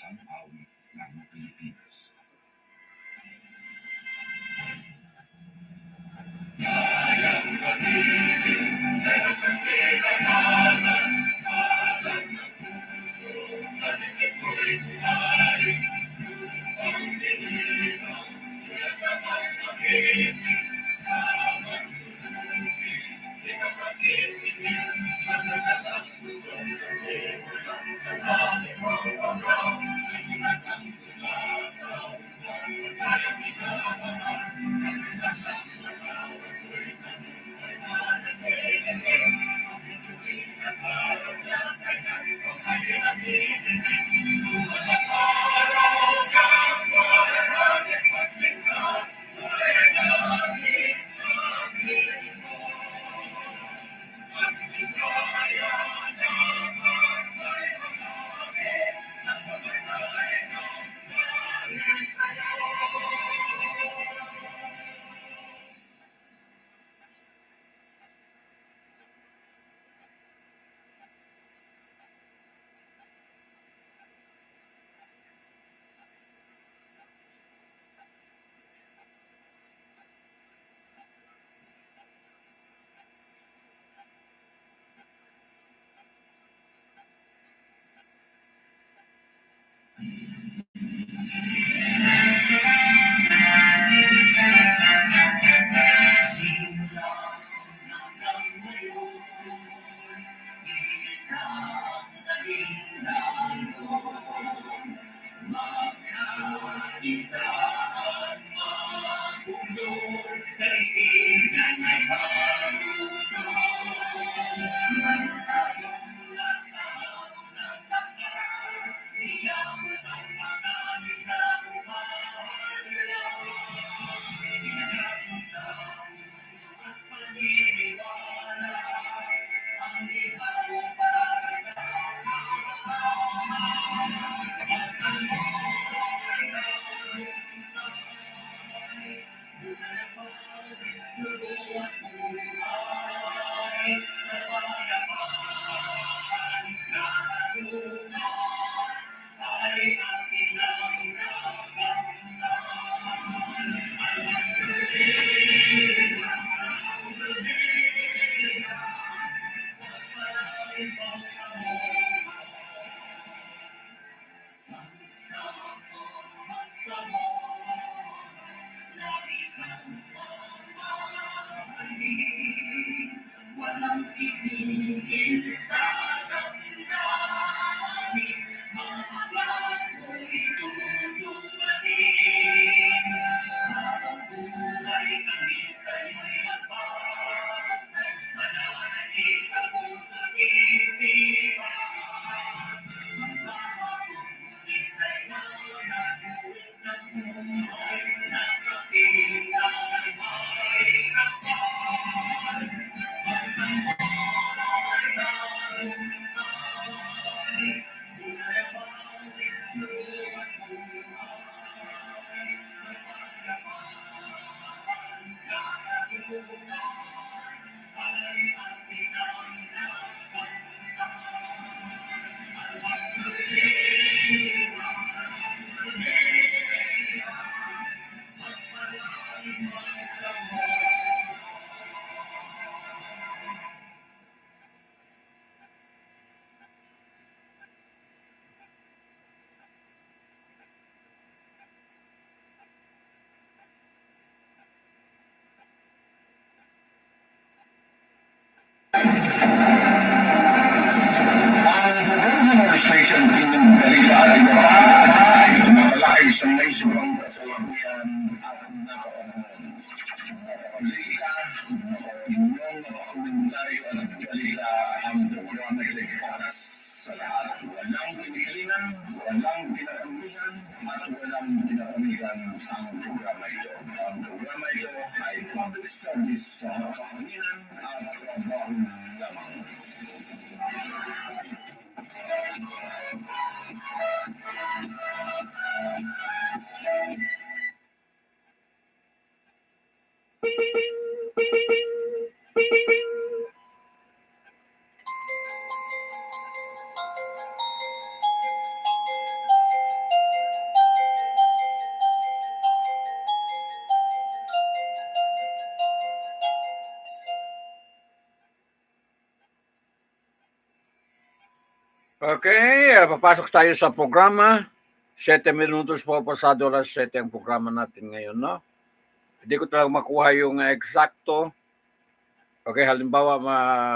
sanawit ng Pilipinas. Legislation pinagdalitaan ay tumatalakay sa naisipang kasalukuyan at nakapanahan. Politika, opinyon, komentaryo at balita ang programa ito'y patas sa lahat. Walang pinikilingan, walang pinakampihan, at walang pinapamigan ang programa ito. Ang programa ito ay public service sa makapanginan at trabaho lamang. Okay, papasok tayo sa programa. 7 minutos po pasado alas 7 ang programa natin ngayon, no? Hindi ko talaga makuha yung eksakto. Okay, halimbawa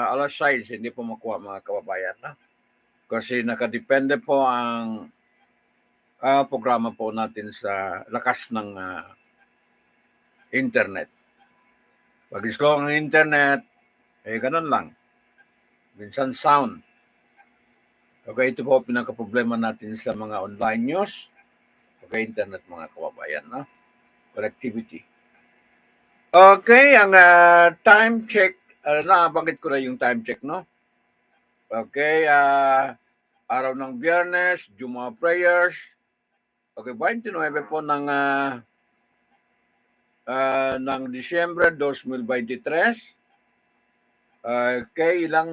alas 6, hindi po makuha mga kababayan, no? Kasi nakadepende po ang programa po natin sa lakas ng internet. Pag slow ang internet, ganun lang. Minsan sound. Okay, ito po pinaka-problema natin sa mga online news. Okay, internet mga kababayan, no? Connectivity. Okay, ang time check, nabanggit ko na yung time check, no? Okay, araw ng Biyernes, Juma Prayers. Okay, 29 po ng Disyembre 2023. Okay, ilang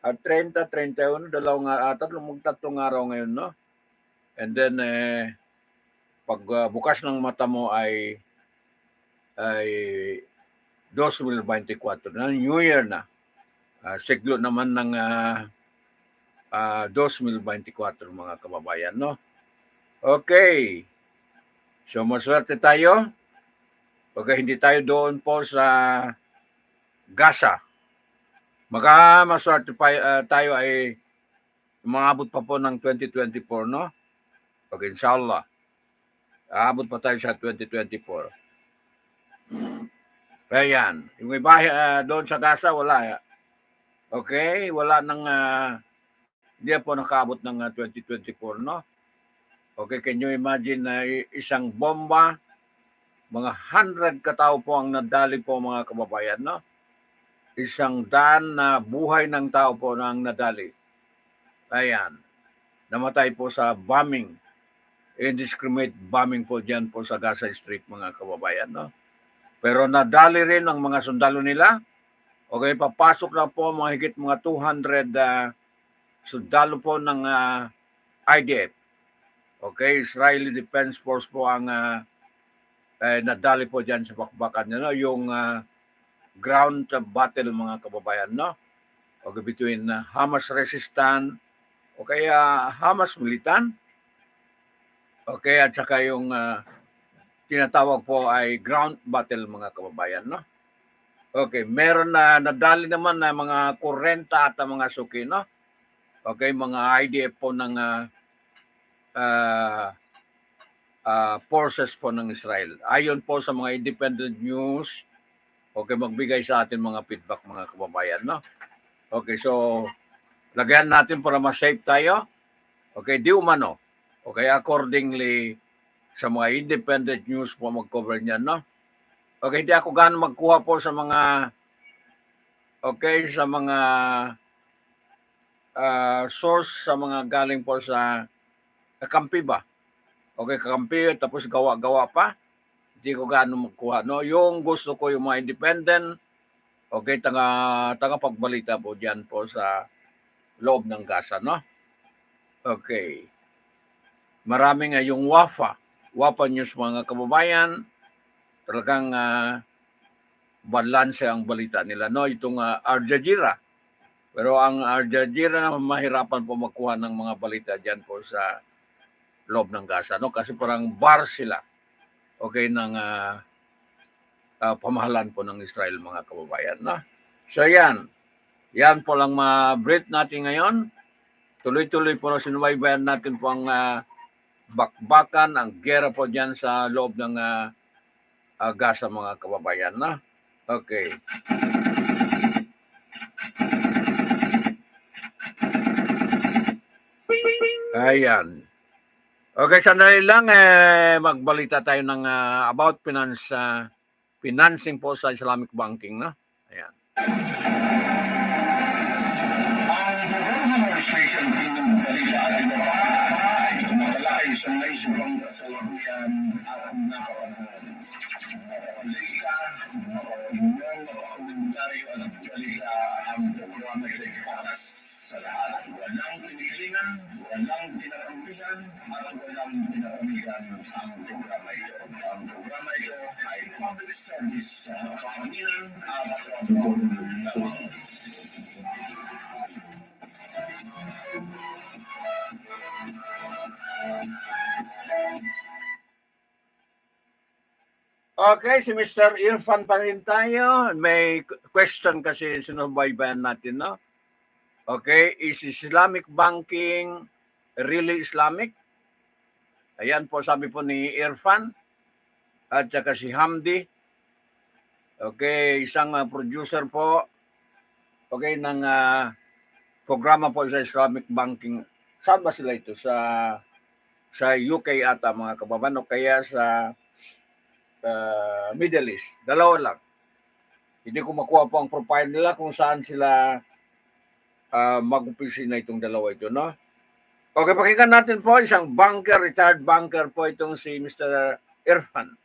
30, 31, tatlong araw ngayon, no? And then, pag bukas ng mata mo ay 2024 na, New Year na. Siglo naman ng 2024 mga kababayan, no? Okay. So maswerte tayo. Okay, hindi tayo doon po sa Gaza. Maswerte pa tayo ay umabot pa po ng 2024, no? Okay, inshallah. Aabot pa tayo sa 2024. Ayan. Yung iba doon sa Gaza, wala. Okay, wala nang hindi po nakaabot ng 2024, no? Okay, can you imagine na isang bomba, mga 100 katao po ang nadali po mga kababayan, no? Isang daan na buhay ng tao po ang nadali. Ayan. Namatay po sa bombing. Indiscriminate bombing po dyan po sa Gaza Street mga kababayan, no? Pero nadali rin ang mga sundalo nila. Okay, papasok na po mga higit mga 200 sundalo po ng IDF. Okay, Israeli Defense Force po ang nadali po dyan sa bakbakan, no? Yung ground battle mga kababayan, no? Okay, between Hamas resistant, okay, Hamas militant, okay, at saka yung tinatawag po ay ground battle mga kababayan, no? Okay, meron na nadali naman na mga 40 at mga suki, no? Okay, mga IDF po ng forces po ng Israel. Ayon po sa mga independent news, okay, magbigay sa atin mga feedback mga kababayan, no? Okay, so lagyan natin para mas safe tayo. Okay, di umano. Okay, accordingly sa mga independent news po mag-cover niyan, no? Okay, hindi ako gaano magkuha po sa mga source sa mga galing po sa kakampi ba? Okay, kakampi tapos gawa-gawa pa. Hindi ko gaano magkuha, no? Yung gusto ko yung mga independent, okay, tanga pagbalita po diyan po sa loob ng Gaza, no? Okay. Maraming yung Wafa News mga kababayan, talagang balanse ang balita nila, no? Itong Al Jazeera. Pero ang Al Jazeera na mahirapan po magkuha ng mga balita diyan po sa loob ng Gaza, no? Kasi parang bar sila, okay, ng pamahalaan po ng Israel mga kababayan, no? So yan po lang ma-brief natin ngayon. Tuloy-tuloy po na sinubaybayan natin po ang bakbakan, ang gera po dyan sa loob ng Gaza mga kababayan, no? Okay. Ayan. Okay, sandali lang, magbalita tayo ng about financing po sa Islamic banking, no? Ayan. Ang administration balita at iba pa ay tumatalakay sa naisipang kasalukuyan at napapanahon. Politika, opinion, komentaryo at balita ang programa ito'y patas sa lahat. Walang pinikilingan, walang tinakampihan, at walang tinapamigan ang programa ito. Ang programa ito ay public service sa kapaminan at tulong lamang. Okay, si Mr. Irfan pa rin tayo. May question kasi sinubaybayan natin, no? Okay, is Islamic banking really Islamic? Ayan po, sabi po ni Irfan at saka si Hamdi. Okay, isang producer po. Okay, ng programa po sa Islamic banking. Saan ba sila ito? Sa UK ata, mga kababayan, o kaya sa Middle East. Dalawa lang. Hindi ko makuha po ang profile nila kung saan sila mag-opisina itong dalawa ito, no? Okay, pakinggan natin po isang banker, retired banker po itong si Mr. Irfan.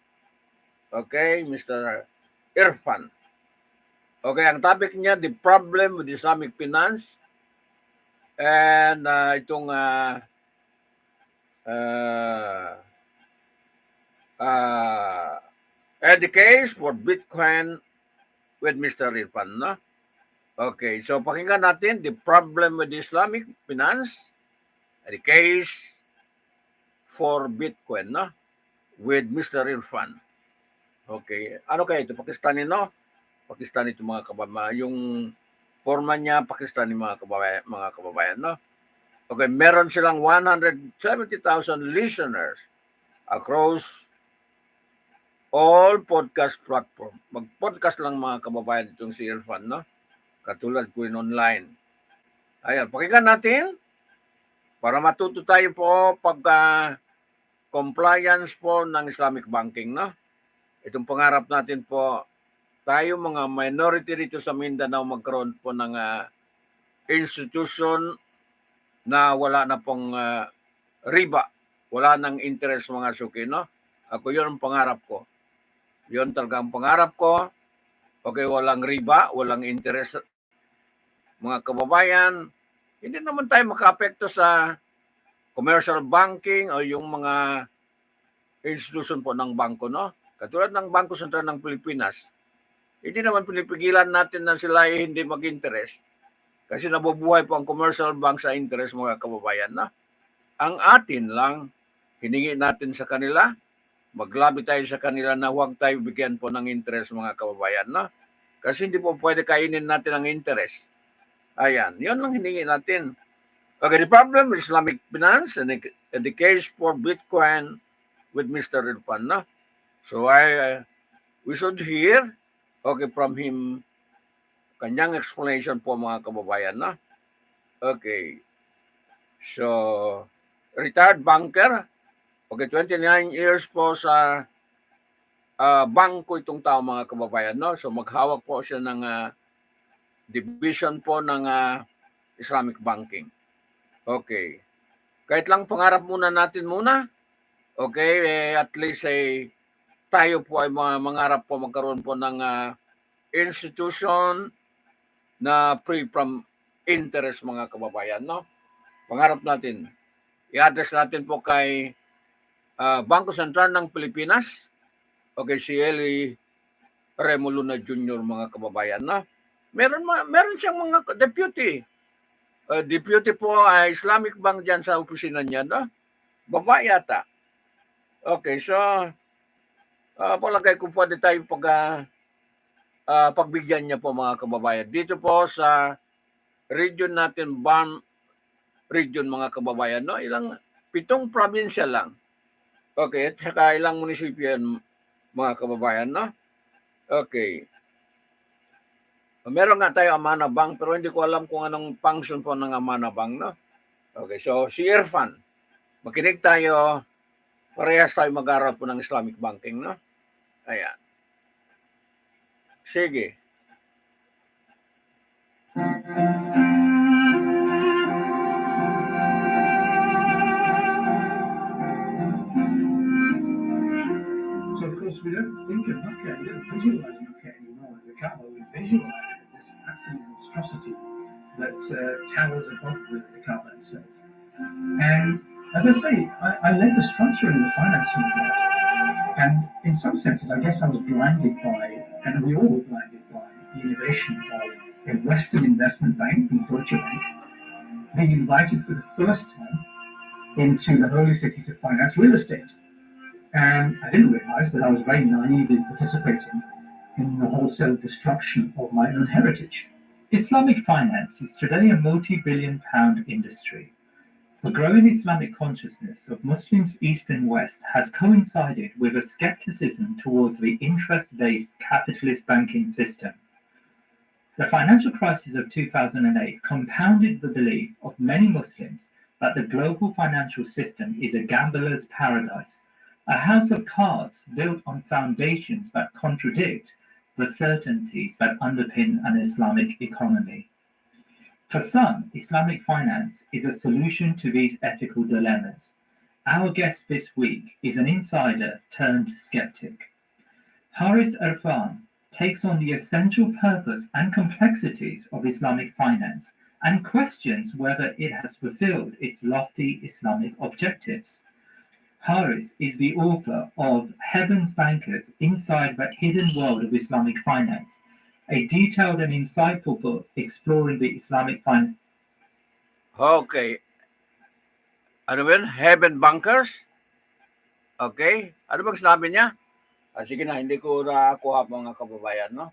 Okay, Mr. Irfan. Okay, ang topic niya, the problem with Islamic finance. And itong the case for Bitcoin with Mr. Irfan, no? Okay, so pakinggan natin the problem with Islamic finance, the case for Bitcoin, no? With Mr. Irfan. Okay, ano kaya ito? Pakistani, no? Pakistani ito, mga kababayan. Yung forma niya, Pakistani, mga kababayan, no? Okay, meron silang 170,000 listeners across all podcast platform. Mag-podcast lang, mga kababayan, itong si Irfan, no? Katulad ko in online. Ayan, pakinggan natin para matuto tayo po pag compliance po ng Islamic banking, no? Itong pangarap natin po, tayo mga minority rito sa Mindanao magkaroon po ng institution na wala na pong riba, wala nang interest, mga suki, no? Ako yun ang pangarap ko. Yun talaga ang pangarap ko. Okay, walang riba, walang interest, mga kababayan. Hindi naman tayo makaapekto sa commercial banking o yung mga institution po ng bangko, no? Katulad ng Bangko Sentral ng Pilipinas. Hindi naman pinipigilan natin na sila hindi mag-interest kasi nabubuhay po ang commercial bank sa interest, mga kababayan, no? Ang atin lang, hiningi natin sa kanila, maglabi tayo sa kanila na huwag tayo bigyan po ng interest, mga kababayan, no? Kasi hindi po pwede kainin natin ang interest. Ayan, yun lang hiningi natin. Okay, the problem with Islamic finance and the case for Bitcoin with Mr. Irfan, no? So we should hear, okay, from him, kanyang explanation po, mga kababayan, no? Okay. So, retired banker, okay, 29 years po sa bangko itong tao, mga kababayan, no? So, maghawak po siya ng division po ng Islamic banking. Okay. Kahit lang pangarap muna natin muna, okay, at least tayo po ay mangarap po magkaroon po ng institution na free from interest, mga kababayan, no? Pangarap natin. I-address natin po kay Bangko Sentral ng Pilipinas, okay, si Eli Remoluna Jr., mga kababayan, no? Meron siyang mga deputy. Deputy po ay Islamic Bank dyan sa opisina niya, no? Babae yata. Okay, so palagay ko pwede tayo pagbigyan niya po, mga kababayan. Dito po sa region natin, BAM region, mga kababayan, no? 7 probinsya lang. Okay, at saka ilang munisipyo yan, mga kababayan, no? Okay. Meron nga tayo Amana Bank, pero hindi ko alam kung anong function po ng Amana Bank, no? Okay, so si Irfan, makinig tayo, parehas tayo mag-aral po ng Islamic banking, no? Ayan. Sige. So, of course, we don't think of Makkah, we don't visualize Makkah anymore as the Kaaba. We visualize it as this absolute monstrosity that towers above the Kaaba itself. And as I say, I led the structure in the financing of that. And in some senses, I guess I was blinded by, and we all were blinded by, the innovation of a Western investment bank, the Deutsche Bank, being invited for the first time into the holy city to finance real estate. And I didn't realize that I was very naively participating in the wholesale destruction of my own heritage. Islamic finance is today a multi-billion-pound industry. The growing Islamic consciousness of Muslims East and West has coincided with a skepticism towards the interest-based capitalist banking system. The financial crisis of 2008 compounded the belief of many Muslims that the global financial system is a gambler's paradise, a house of cards built on foundations that contradict the certainties that underpin an Islamic economy. For some, Islamic finance is a solution to these ethical dilemmas. Our guest this week is an insider turned skeptic. Haris Irfan takes on the essential purpose and complexities of Islamic finance and questions whether it has fulfilled its lofty Islamic objectives. Haris is the author of Heaven's Bankers Inside the Hidden World of Islamic Finance, a detailed and insightful book exploring the Islamic finance. Okay. Ano ba yun? Heaven Bankers? Okay. Ano bang sinabi niya? Sige na, hindi ko nakuha mga kababayan, no?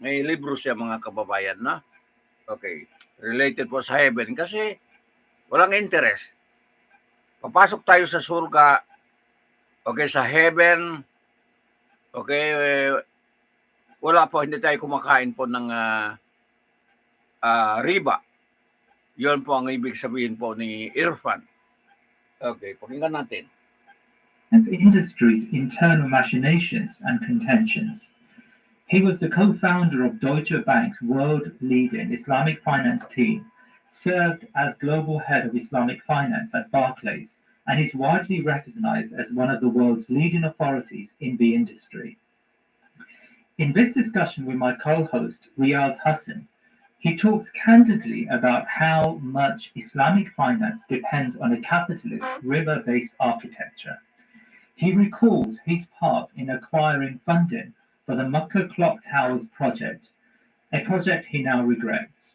May libro siya mga kababayan, no? Okay. Related po sa heaven kasi walang interest. Papasok tayo sa surga, okay, sa heaven, okay, wala po, hindi tayo kumakain po ng riba. Yun po ang ibig sabihin po ni Irfan. Okay, pakinggan natin. Industry's internal machinations and contentions. He was the co-founder of Deutsche Bank's world-leading Islamic finance team, served as global head of Islamic finance at Barclays, and is widely recognized as one of the world's leading authorities in the industry. In this discussion with my co-host, Riaz Hassan, he talks candidly about how much Islamic finance depends on a capitalist river-based architecture. He recalls his part in acquiring funding for the Makkah Clock Towers project, a project he now regrets.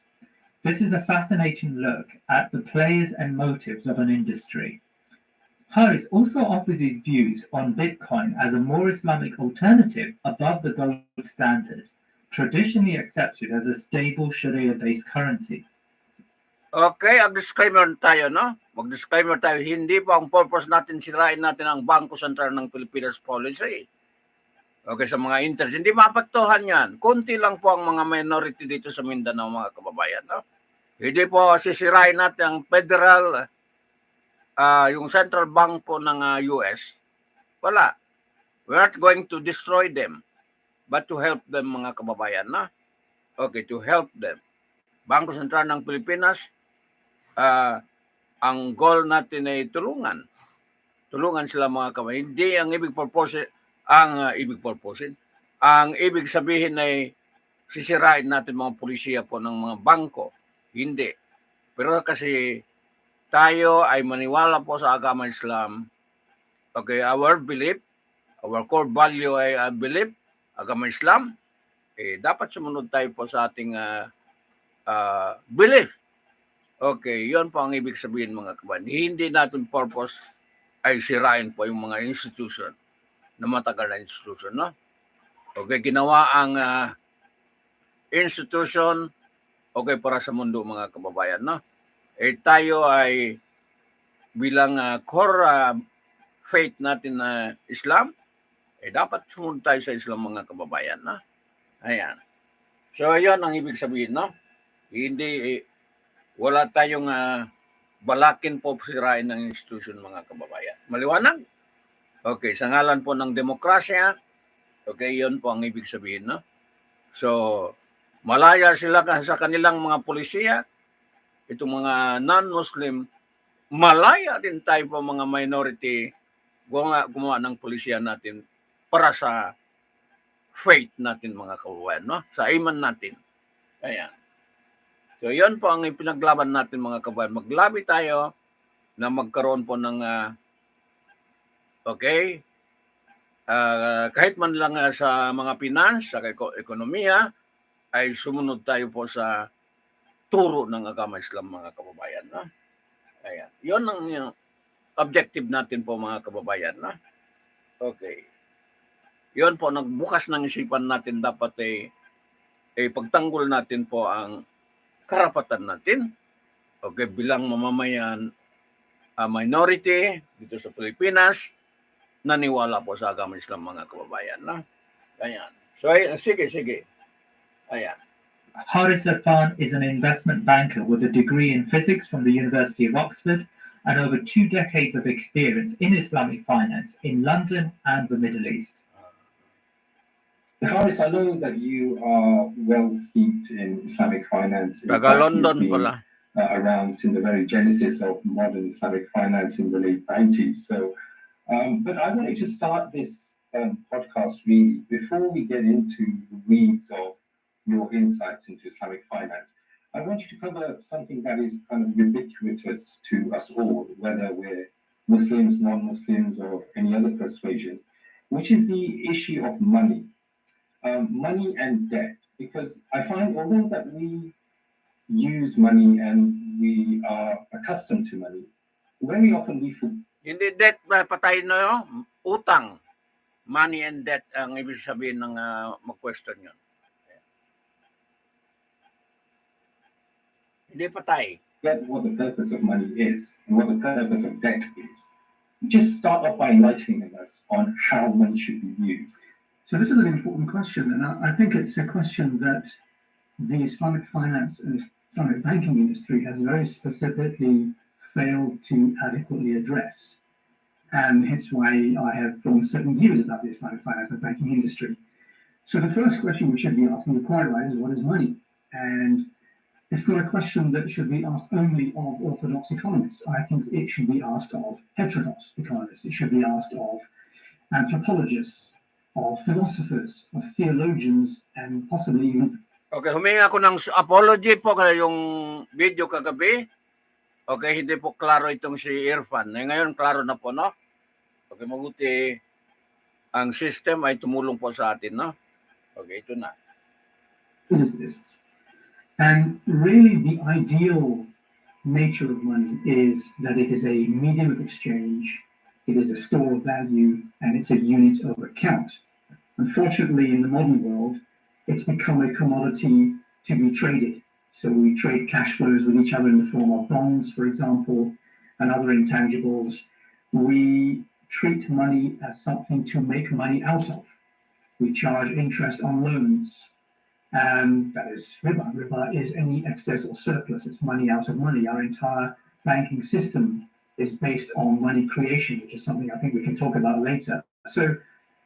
This is a fascinating look at the players and motives of an industry. Haris also offers his views on Bitcoin as a more Islamic alternative above the gold standard, traditionally accepted as a stable Sharia-based currency. Okay, ang disclaimer tayo, no? Mag-disclaimer tayo, hindi po ang purpose natin sirain natin ang Bangko Sentral ng Pilipinas policy. Okay, sa mga interest, hindi maapektuhan yan. Kunti lang po ang mga minority dito sa Mindanao, mga kababayan, no? Hindi po sisirain natin ang federal, yung central bank po ng US. Wala. We're not going to destroy them, but to help them, mga kababayan, no? Okay, to help them. Bangko Sentral ng Pilipinas, ang goal natin ay tulungan. Tulungan sila mga kababayan. Hindi ang ang ibig sabihin ay sisirain natin mga pulisiya po ng mga bangko. Hindi. Pero kasi tayo ay maniwala po sa agama Islam. Okay, our belief, our core value ay belief, agama Islam. Dapat sumunod tayo po sa ating belief. Okay, yon po ang ibig sabihin mga kababayan. Hindi natin purpose ay sirain po yung mga institution na matagal na institution, no? Okay, ginawa ang institution, okay, para sa mundo mga kababayan, no? Tayo ay bilang core faith natin na Islam, dapat sumunod tayo sa Islam mga kababayan, no? Ayan. So, yon ang ibig sabihin, no? Hindi, wala tayong balakin po sirain ng institution mga kababayan. Maliwanag? Okay, sa ngalan po ng demokrasya, okay, yon po ang ibig sabihin, no? So, malaya sila sa kanilang mga polisiya, itong mga non-Muslim, malaya din tayo po mga minority gumawa ng polisiya natin para sa faith natin mga kababayan, no? Sa iman natin. Ayan. So, yun po ang pinaglaban natin mga kababayan. Maglabi tayo na magkaroon po ng okay, kahit man lang sa mga finance, sa ekonomiya, ay sumunod tayo po sa turo ng agama Islam mga kababayan. No? Ayan. Yun ang objective natin po mga kababayan. No? Okay. Yun po, nagbukas ng isipan natin dapat pagtanggol natin po ang karapatan natin. Okay, bilang mamamayan minority dito sa Pilipinas, naniwala po sa agama Islam mga kababayan. No? Ayan. So, sige. Ayan. Haris Irfan is an investment banker with a degree in physics from the University of Oxford and over 2 decades of experience in Islamic finance in London and the Middle East. Haris, I know that you are well steeped in Islamic finance. Taga London pala. Around since the very genesis of modern Islamic finance in the late 90s. So, but I wanted to start this podcast really before we get into the weeds of your insights into Islamic finance. I want you to cover something that is kind of ubiquitous to us all, whether we're Muslims, non-Muslims, or any other persuasion, which is the issue of money. Money and debt, because I find although that we use money and we are accustomed to money, very often we forget. Hindi debt, patay na yun. Utang. Money and debt ang ibig sabihin ng mag-question yun. Hindi patay. Get what the purpose of money is and what the purpose of debt is. Just start off by enlightening us on how money should be used. So this is an important question, and I think it's a question that the Islamic finance and Islamic banking industry has very specifically failed to adequately address. And hence why I have formed certain views about the Islamic finance and banking industry. So the first question we should be asking, you're quite right, is what is money? And it's not a question that should be asked only of orthodox economists. I think it should be asked of heterodox economists. It should be asked of anthropologists, of philosophers, of theologians, and possibly even... Okay, humingi ako ng apology po kaya yung video kagabi. Okay, hindi po klaro itong si Irfan. Ngayon, klaro na po, no? Okay, mabuti ang system ay tumulong po sa atin, no? Okay, ito na. Physicists. And really the ideal nature of money is that it is a medium of exchange, it is a store of value, and it's a unit of account. Unfortunately, in the modern world, it's become a commodity to be traded. So we trade cash flows with each other in the form of bonds, for example, and other intangibles. We treat money as something to make money out of. We charge interest on loans, and that is riba. Riba is any excess or surplus. It's money out of money. Our entire banking system is based on money creation, which is something I think we can talk about later. So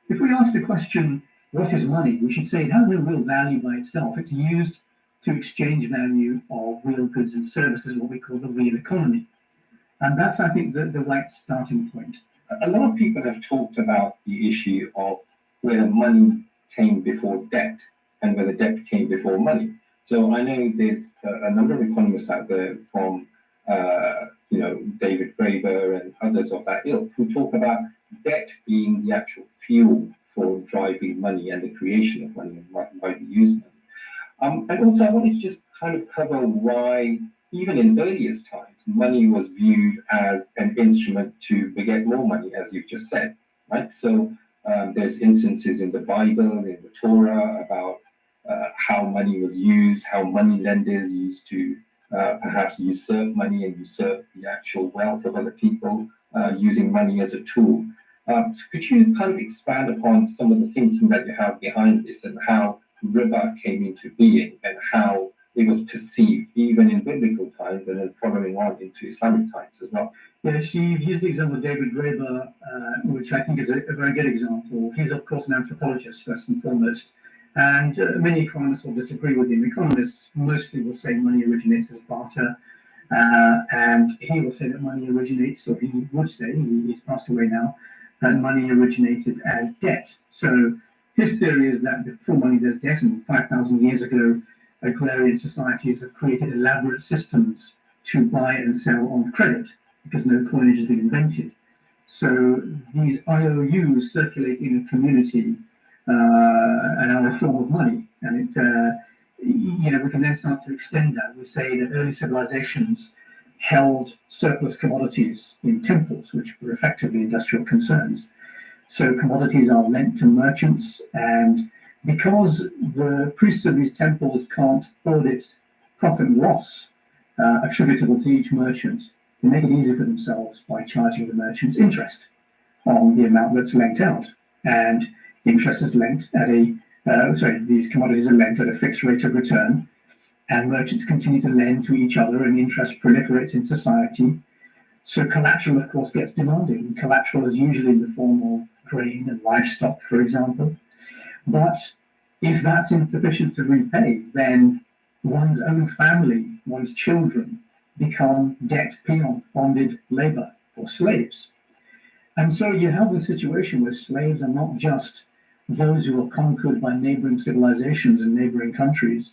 if we ask the question, what is money? We should say it has no real value by itself. It's used to exchange value of real goods and services, what we call the real economy. And that's, I think, the right starting point. A lot of people have talked about the issue of whether money came before debt and whether debt came before money. So I know there's a number of economists out there from, David Graeber and others of that ilk who talk about debt being the actual fuel for driving money and the creation of money and why we use money. And also I wanted to just kind of cover why, even in earliest times, money was viewed as an instrument to beget more money, as you've just said, right? So there's instances in the Bible, in the Torah, about how money was used, how money lenders used to perhaps usurp money and usurp the actual wealth of other people using money as a tool. So could you kind of expand upon some of the thinking that you have behind this and how riba came into being and how it was perceived even in biblical times and then following on into Islamic times as well? Yes, you've used the example of David Graeber, which I think is a very good example. He's, of course, an anthropologist, first and foremost, and many economists will disagree with him. Economists mostly will say money originates as barter, and he will say that money originates, or he would say, he's passed away now, that money originated as debt. So his theory is that before money there's debt, and 5,000 years ago, agrarian societies have created elaborate systems to buy and sell on credit because no coinage has been invented. So these IOUs circulate in a community and are a form of money. And we can then start to extend that. We say that early civilizations held surplus commodities in temples, which were effectively industrial concerns. So commodities are lent to merchants, and because the priests of these temples can't audit profit and loss attributable to each merchant, they make it easy for themselves by charging the merchants interest on the amount that's lent out. And interest is lent at these commodities are lent at a fixed rate of return, and merchants continue to lend to each other, and interest proliferates in society. So collateral, of course, gets demanded, and collateral is usually in the form of grain and livestock, for example. But if that's insufficient to repay, then one's own family, one's children, become debt peon, bonded labor, or slaves. And so you have the situation where slaves are not just those who are conquered by neighboring civilizations and neighboring countries,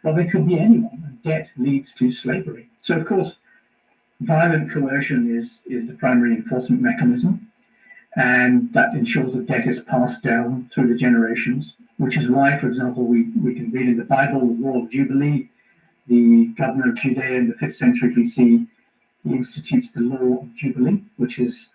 but they could be anyone, and debt leads to slavery. So, of course, violent coercion is the primary enforcement mechanism, and that ensures that debt is passed down through the generations, which is why, for example, we can read in the Bible, the War of Jubilee, the governor of Judea in the 5th century BC, he institutes the law of Jubilee, which is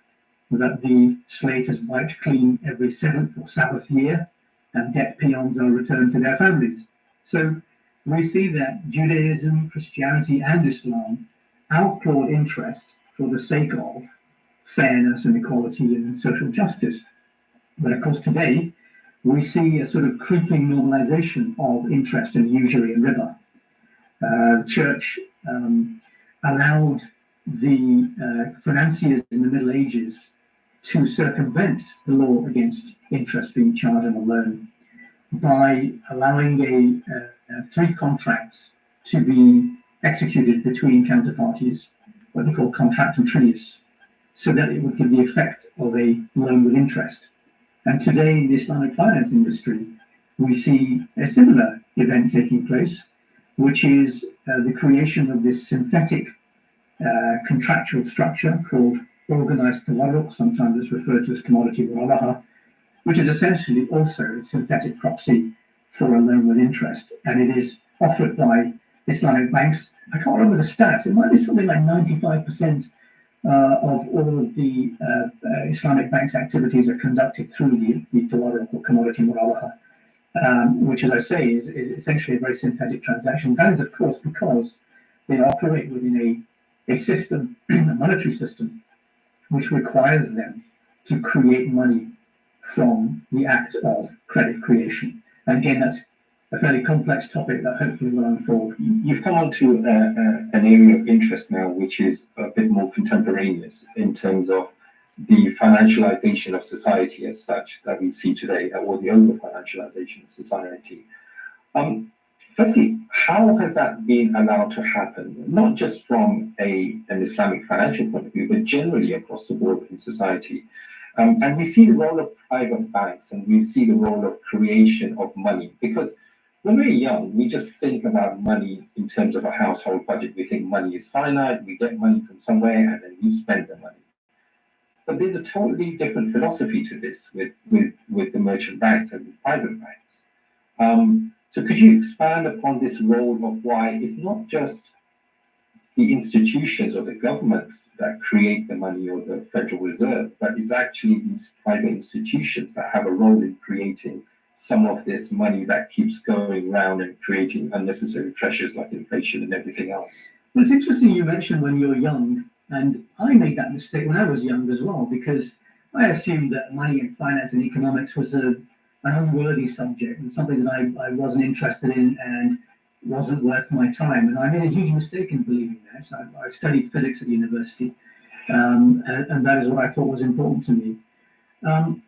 that the slate is wiped clean every 7th or Sabbath year, and debt peons are returned to their families. So we see that Judaism, Christianity, and Islam outlawed interest for the sake of fairness and equality and social justice. But of course, today we see a sort of creeping normalization of interest and usury and riba. The church allowed the financiers in the Middle Ages to circumvent the law against interest being charged on a loan by allowing 3 contracts to be executed between counterparties, what they call contractum trius, so that it would give the effect of a loan with interest. And today in the Islamic finance industry, we see a similar event taking place, which is the creation of this synthetic contractual structure called organized tawarruq, sometimes it's referred to as commodity murabaha, which is essentially also a synthetic proxy for a loan with interest. And it is offered by Islamic banks. I can't remember the stats. It might be something like 95% of all of the Islamic banks' activities are conducted through the tawarruq or commodity murabaha, which, as I say, is essentially a very synthetic transaction. That is, of course, because they operate within a system, a monetary system, which requires them to create money from the act of credit creation. And again, that's a fairly complex topic that hopefully will unfold. You've come on to an area of interest now, which is a bit more contemporaneous in terms of the financialization of society as such that we see today, or the over-financialization of society. Firstly, how has that been allowed to happen? Not just from an Islamic financial point of view, but generally across the board in society. And we see the role of private banks, and we see the role of creation of money, because when we're young, we just think about money in terms of a household budget. We think money is finite, we get money from somewhere, and then we spend the money. But there's a totally different philosophy to this with the merchant banks and the private banks. So could you expand upon this role of why it's not just the institutions or the governments that create the money or the Federal Reserve, but it's actually these private institutions that have a role in creating some of this money that keeps going around and creating unnecessary pressures like inflation and everything else? Well, it's interesting you mentioned when you're young, and I made that mistake when I was young as well, because I assumed that money and finance and economics was an unworthy subject and something that I wasn't interested in and wasn't worth my time. And I made a huge mistake in believing that. So I studied physics at university, and that is what I thought was important to me.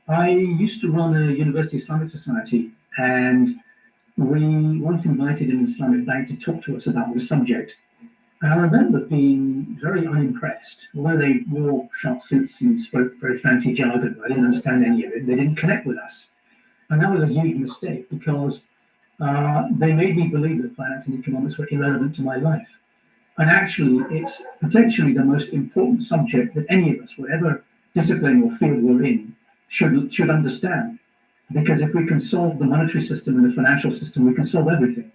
I used to run a university Islamic society, and we once invited an Islamic bank to talk to us about the subject. And I remember being very unimpressed. Although they wore sharp suits and spoke very fancy jargon, I didn't understand any of it. They didn't connect with us. And that was a huge mistake, because they made me believe that finance and economics were irrelevant to my life. And actually, it's potentially the most important subject that any of us, whatever discipline or field we're in, should understand. Because if we can solve the monetary system and the financial system, we can solve everything.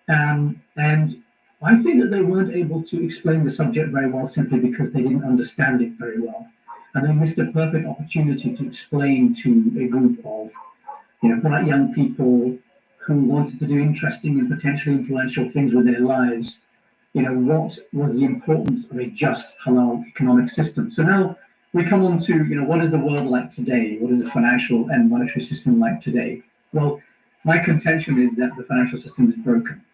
And I think that they weren't able to explain the subject very well simply because they didn't understand it very well. and they missed a perfect opportunity to explain to a group of bright young people who wanted to do interesting and potentially influential things with their lives, what was the importance of a just halal economic system. So now we come on to, what is the world like today? What is the financial and monetary system like today? Well, my contention is that the financial system is broken.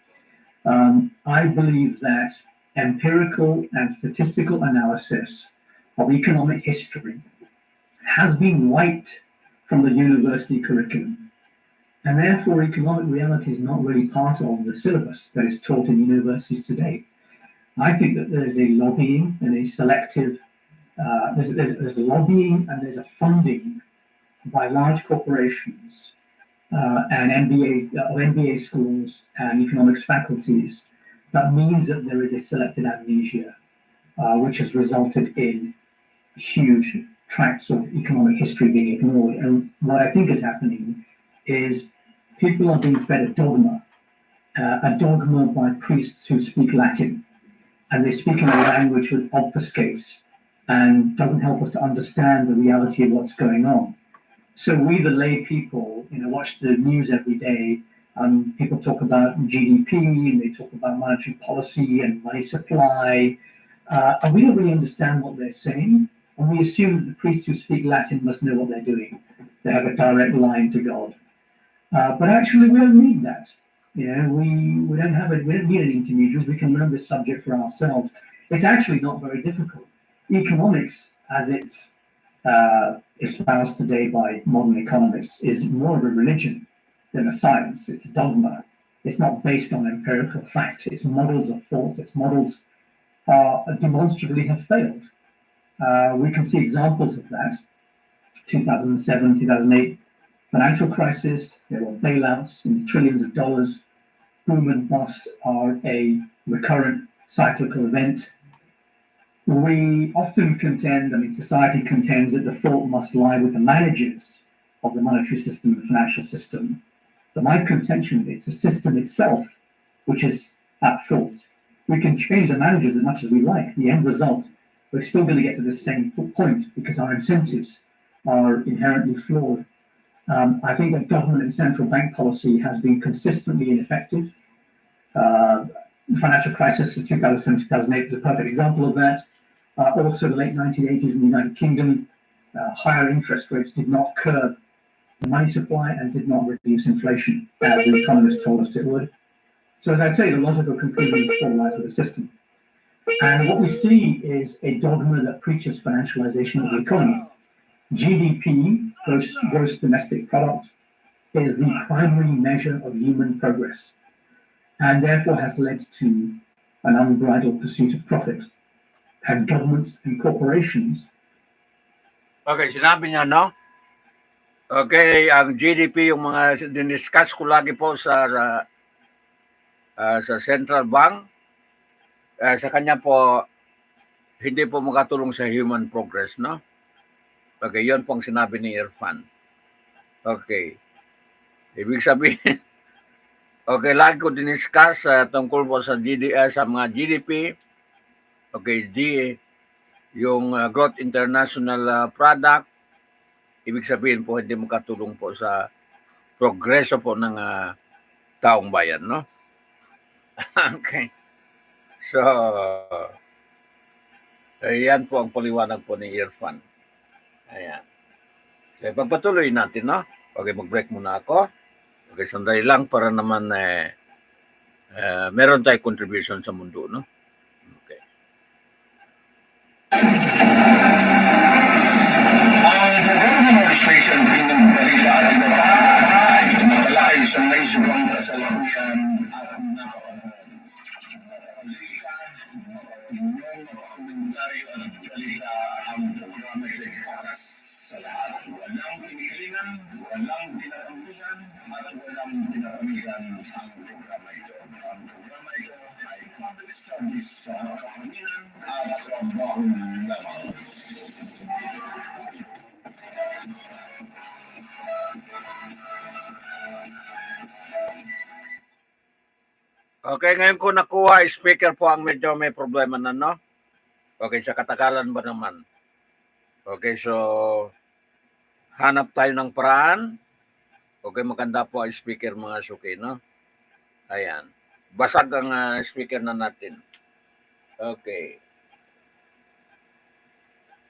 I believe that empirical and statistical analysis of economic history has been wiped from the university curriculum. And therefore, economic reality is not really part of the syllabus that is taught in universities today. I think that there's a lobbying and a selective, there's a lobbying and there's a funding by large corporations and MBA schools and economics faculties that means that there is a selective amnesia, which has resulted in huge tracts of economic history being ignored. And what I think is happening is people are being fed a dogma by priests who speak Latin, and they speak in a language which obfuscates and doesn't help us to understand the reality of what's going on. So we, the lay people, watch the news every day. People talk about GDP and they talk about monetary policy and money supply, and we don't really understand what they're saying. And we assume that the priests who speak Latin must know what they're doing. They have a direct line to God. But actually, we don't need that. We don't need any intermediaries. We can learn this subject for ourselves. It's actually not very difficult. Economics, as it's espoused today by modern economists, is more of a religion than a science. It's a dogma. It's not based on empirical fact. Its models are false. Its models demonstrably have failed. We can see examples of that. 2007, 2008 financial crisis, there were bailouts in trillions of dollars. Boom and bust are a recurrent cyclical event. We often contend, society contends that the fault must lie with the managers of the monetary system and the financial system. But my contention is the system itself which is at fault. We can change the managers as much as we like. The end result, we're still going to get to the same point because our incentives are inherently flawed. I think that government and central bank policy has been consistently ineffective. The financial crisis of 2007, 2008 is a perfect example of that. Also, the late 1980s in the United Kingdom, higher interest rates did not curb the money supply and did not reduce inflation, as the economists told us it would. So as I say, the logical conclusion is all lies with the system. And what we see is a dogma that preaches financialization of the economy. GDP, gross domestic product, is the primary measure of human progress, and therefore has led to an unbridled pursuit of profit. And governments and corporations. Okay, sinabi niya, no? Okay, ang GDP, yung mga diniscuss ko lagi po sa central bank, sa kanya po, hindi po makatulong sa human progress, no? Okay, yun pong sinabi ni Irfan. Okay. Ibig sabihin, okay, lagi ko diniscuss tungkol po sa sa mga GDP, okay, yung growth international product, ibig sabihin po, hindi makatulong po sa progreso po ng taong bayan, no? Okay. So, ayan po ang paliwanag po ni Irfan. Ayan. So, pagpatuloy natin, no? Okay, mag-break muna ako. Okay, sandali lang para naman meron tayong contribution sa mundo, no? Okay. Ang administration pinagbalita at iba ay tumatalakay sa may subang kasalukuyan at napapanahan. Politika, opinyon, komentaryo at balita ang programa ay patas sa lahat. Walang kinikilingan, walang tinatampilan, at walang tinatamigan ang programa ito. Ang programa ito ay public service sa kahanginan at trabaho lamang. Okay, ngayon ko nakuha, speaker po ang medyo may problema na, no? Okay, sa katagalan ba naman? Okay, so hanap tayo ng paraan. Okay, maganda po ang speaker mga suki, no? Ayan. Basag ang speaker na natin. Okay.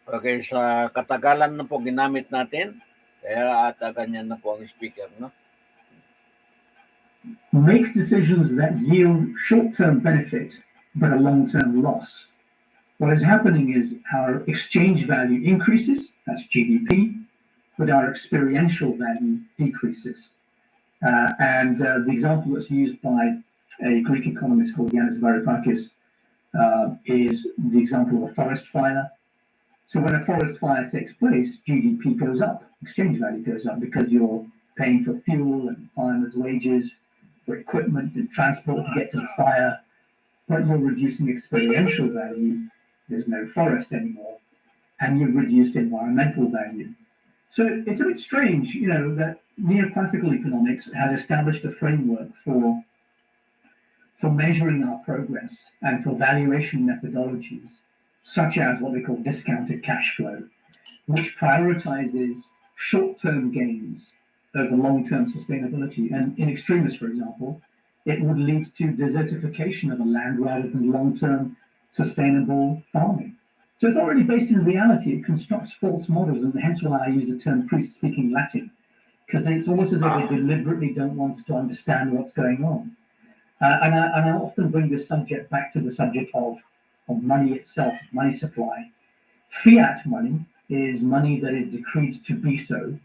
Okay, sa katagalan na po ginamit natin, kaya ata ganyan na po ang speaker, no? Make decisions that yield short-term benefit but a long-term loss. What is happening is our exchange value increases, that's GDP, but our experiential value decreases. The example that's used by a Greek economist called Yanis Varoufakis is the example of a forest fire. So when a forest fire takes place, GDP goes up, exchange value goes up because you're paying for fuel and firemen's wages, for equipment and transport to get to the fire, but you're reducing experiential value. There's no forest anymore, and you've reduced environmental value. So it's a bit strange, that neoclassical economics has established a framework for measuring our progress and for valuation methodologies, such as what they call discounted cash flow, which prioritizes short-term gains over long-term sustainability. And in extremis, for example, it would lead to desertification of the land rather than long-term sustainable farming. So it's not really based in reality. It constructs false models, and hence why I use the term priest speaking Latin, because it's almost as though they deliberately don't want us to understand what's going on. And I often bring this subject back to the subject of money itself, money supply. Fiat money is money that is decreed to be so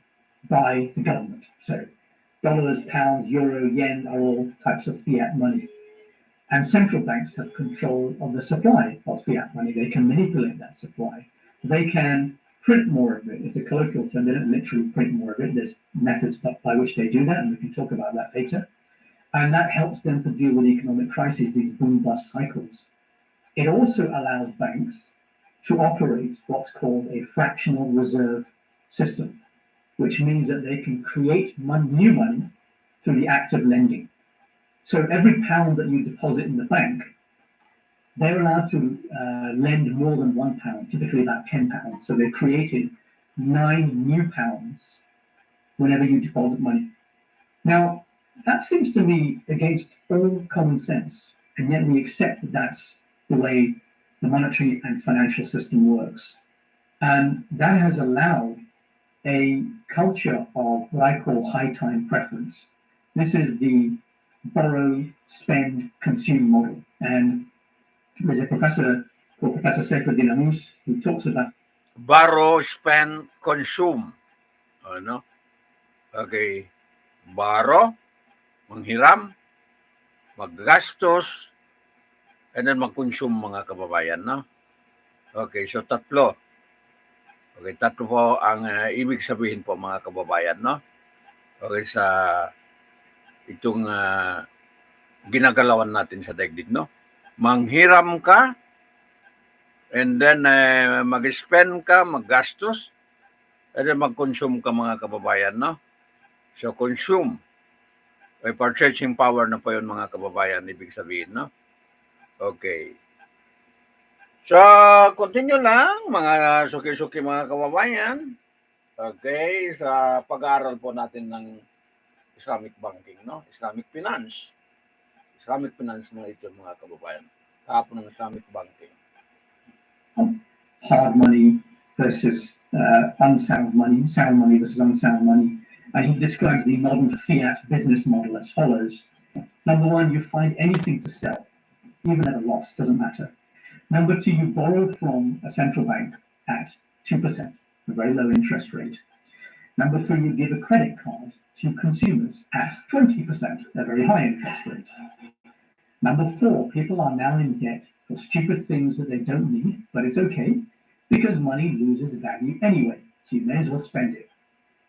by the government. So dollars, pounds, euro, yen are all types of fiat money. And central banks have control of the supply of fiat money. They can manipulate that supply. They can print more of it. It's a colloquial term. They don't literally print more of it. There's methods by which they do that, and we can talk about that later. And that helps them to deal with economic crises, these boom-bust cycles. It also allows banks to operate what's called a fractional reserve system, which means that they can create new money through the act of lending. So every pound that you deposit in the bank, they're allowed to lend more than £1, typically about £10. So they've created 9 new pounds whenever you deposit money. Now, that seems to me against all common sense, and yet we accept that that's the way the monetary and financial system works. And that has allowed a culture of what I call high time preference. This is the borrow, spend, consume model. And there's a professor called Professor Seyfuddin who talks about borrow, spend, consume. Ano? Okay. Borrow, manghiram, maggastos, and then mag-consume mga kababayan, no? Okay, so tatlo. Okay, tatlo po ang ibig sabihin po mga kababayan, no? Okay, sa itong ginagalawan natin sa daigdig, no? Manghiram ka, and then mag-spend ka, maggastos, and then mag-consume ka mga kababayan, no? So, consume. May purchasing power na po yun mga kababayan, ibig sabihin, no? Okay. So, continue lang, mga suki-suki mga kababayan. Okay, sa pag-aaral po natin ng Islamic banking, no? Islamic finance. Islamic finance mga ito mga kababayan. Kahapon ng Islamic banking. Hard money versus unsound money, sound money versus unsound money. And he describes the modern fiat business model as follows. Number one, you find anything to sell, even at a loss, doesn't matter. Number two, you borrow from a central bank at 2%, a very low interest rate. Number three, you give a credit card to consumers at 20%, a very high interest rate. Number four, people are now in debt for stupid things that they don't need, but it's okay because money loses value anyway, so you may as well spend it.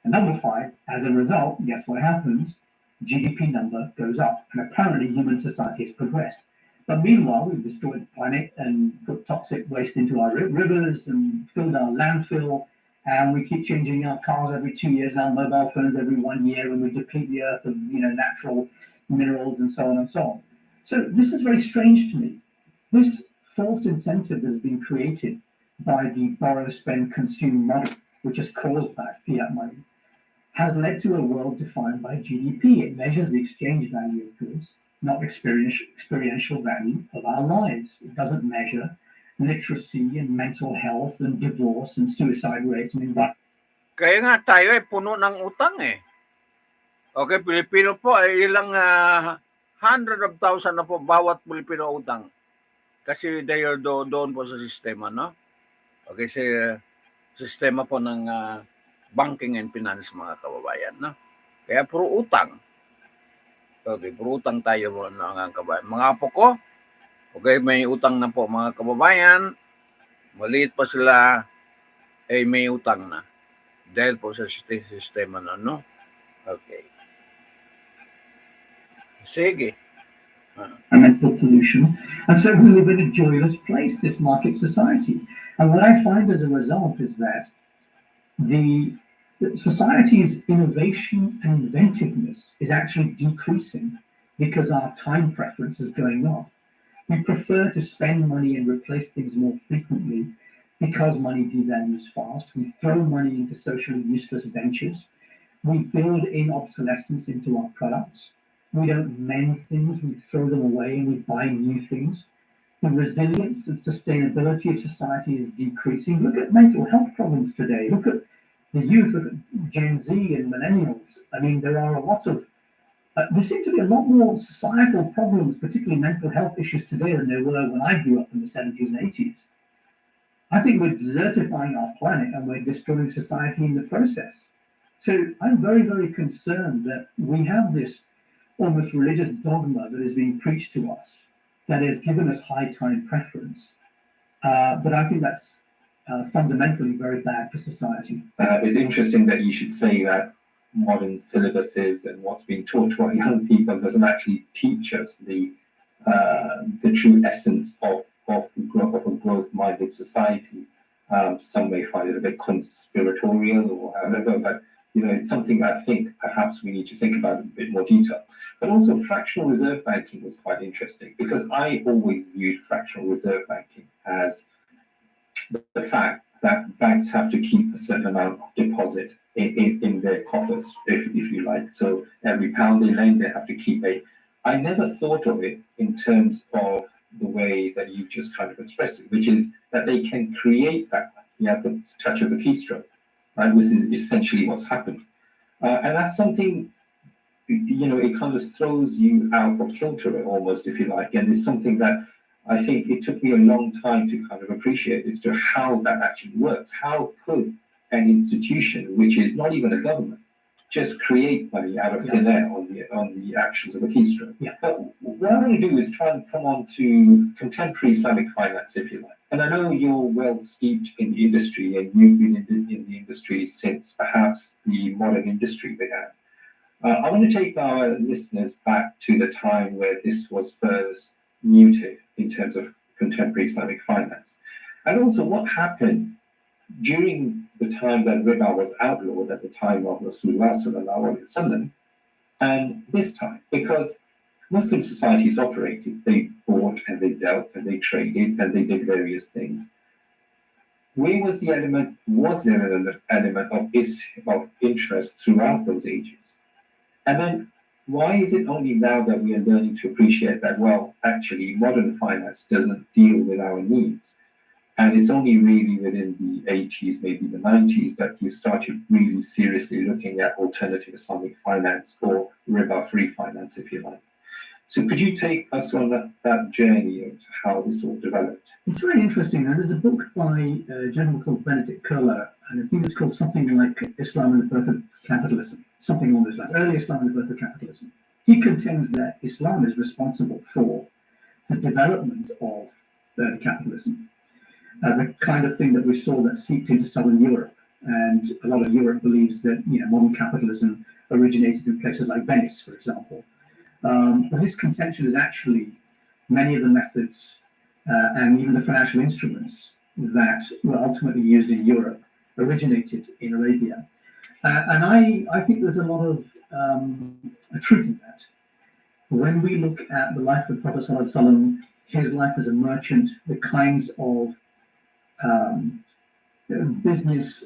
And number five, as a result, guess what happens? GDP number goes up, and apparently human society has progressed. But meanwhile, we've destroyed the planet and put toxic waste into our rivers and filled our landfill, and we keep changing our cars every 2 years, our mobile phones every 1 year, and we deplete the earth of natural minerals and so on and so on. So this is very strange to me. This false incentive has been created by the borrow, spend, consume model, which is caused by fiat money, has led to a world defined by GDP. It measures the exchange value of goods, not experiential value of our lives. It doesn't measure literacy and mental health and divorce and suicide rates and environment. Kaya nga tayo ay puno ng utang eh. Okay, Pilipino po ay ilang 100,000 na po bawat Pilipino utang. Kasi they are doon po sa sistema, no? Okay, sa sistema po ng banking and finance, mga kababayan, no? Kaya puro utang. Okay, puro utang tayo po, mga kababayan. Mga apo ko, okay, may utang na po, mga kababayan. Maliit pa sila, ay may utang na. Dahil po sa sistema na, no? Okay. Sige. Environmental pollution, and so we live in a joyless place, this market society. And what I find as a result is that the society's innovation and inventiveness is actually decreasing because our time preference is going up. We prefer to spend money and replace things more frequently because money devalues fast. We throw money into socially useless ventures. We build in obsolescence into our products. We don't mend things, we throw them away and we buy new things. The resilience and sustainability of society is decreasing. Look at mental health problems today. Look at the youth, look at Gen Z and millennials. I mean, there are a lot of, there seem to be a lot more societal problems, particularly mental health issues today than there were when I grew up in the 70s and 80s. I think we're desertifying our planet and we're destroying society in the process. So I'm very, very concerned that we have this almost religious dogma that is being preached to us that has given us high time preference. But I think that's fundamentally very bad for society. It's interesting that you should say that modern syllabuses and what's being taught to our young people doesn't actually teach us the true essence of a growth-minded society. Some may find it a bit conspiratorial or whatever, but it's something I think perhaps we need to think about in a bit more detail. But also fractional reserve banking was quite interesting because I always viewed fractional reserve banking as the fact that banks have to keep a certain amount of deposit in their coffers, if you like. So every pound they lend, they have to keep I never thought of it in terms of the way that you just kind of expressed it, which is that they can create that. You have the touch of the keystroke, right? Which is essentially what's happened. And that's something, it kind of throws you out of kilter almost, if you like. And it's something that I think it took me a long time to kind of appreciate as to how that actually works. How could an institution, which is not even a government, just create money out of thin air on the actions of a keystroke? Yeah. But what I want to do is try and come on to contemporary Islamic finance, if you like. And I know you're well steeped in the industry, and you've been in the industry since perhaps the modern industry began. I want to take our listeners back to the time where this was first muted in terms of contemporary Islamic finance. And also what happened during the time that riba was outlawed at the time of Rasulullah sallallahu alaihi wasallam, and this time, because Muslim societies operated, they bought and they dealt and they traded and they did various things. Where was the element? Was there an element of interest throughout those ages? And then why is it only now that we are learning to appreciate that, well, actually modern finance doesn't deal with our needs? And it's only really within the 80s, maybe the 90s, that we started really seriously looking at alternative Islamic finance or riba-free finance, if you like. So could you take us on that journey of how this all developed? It's very interesting. Now, there's a book by a gentleman called Benedict Curler, and I think it's called something like Islam and the Birth of Capitalism, something along those lines, Early Islam and the Birth of Capitalism. He contends that Islam is responsible for the development of early capitalism, the kind of thing that we saw that seeped into Southern Europe. And a lot of Europe believes that modern capitalism originated in places like Venice, for example. But his contention is actually many of the methods and even the financial instruments that were ultimately used in Europe originated in Arabia. And I think there's a lot of truth in that. When we look at the life of the Prophet ﷺ, his life as a merchant, the kinds of business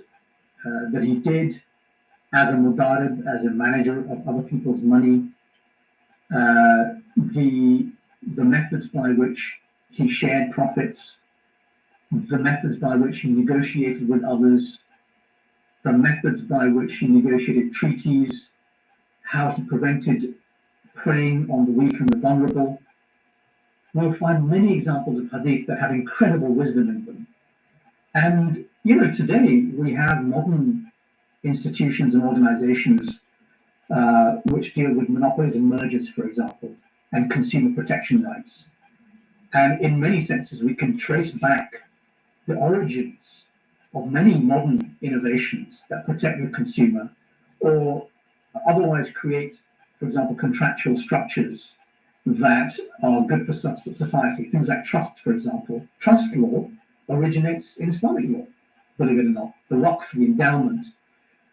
that he did as a mudarib, as a manager of other people's money, the methods by which he shared profits, the methods by which he negotiated with others, the methods by which he negotiated treaties, how he prevented preying on the weak and the vulnerable. We'll find many examples of hadith that have incredible wisdom in them. And, today we have modern institutions and organizations which deal with monopolies and mergers, for example, and consumer protection rights. And in many senses, we can trace back the origins of many modern innovations that protect the consumer or otherwise create, for example, contractual structures that are good for society. Things like trusts, for example. Trust law originates in Islamic law, believe it or not. The Waqf, the endowment.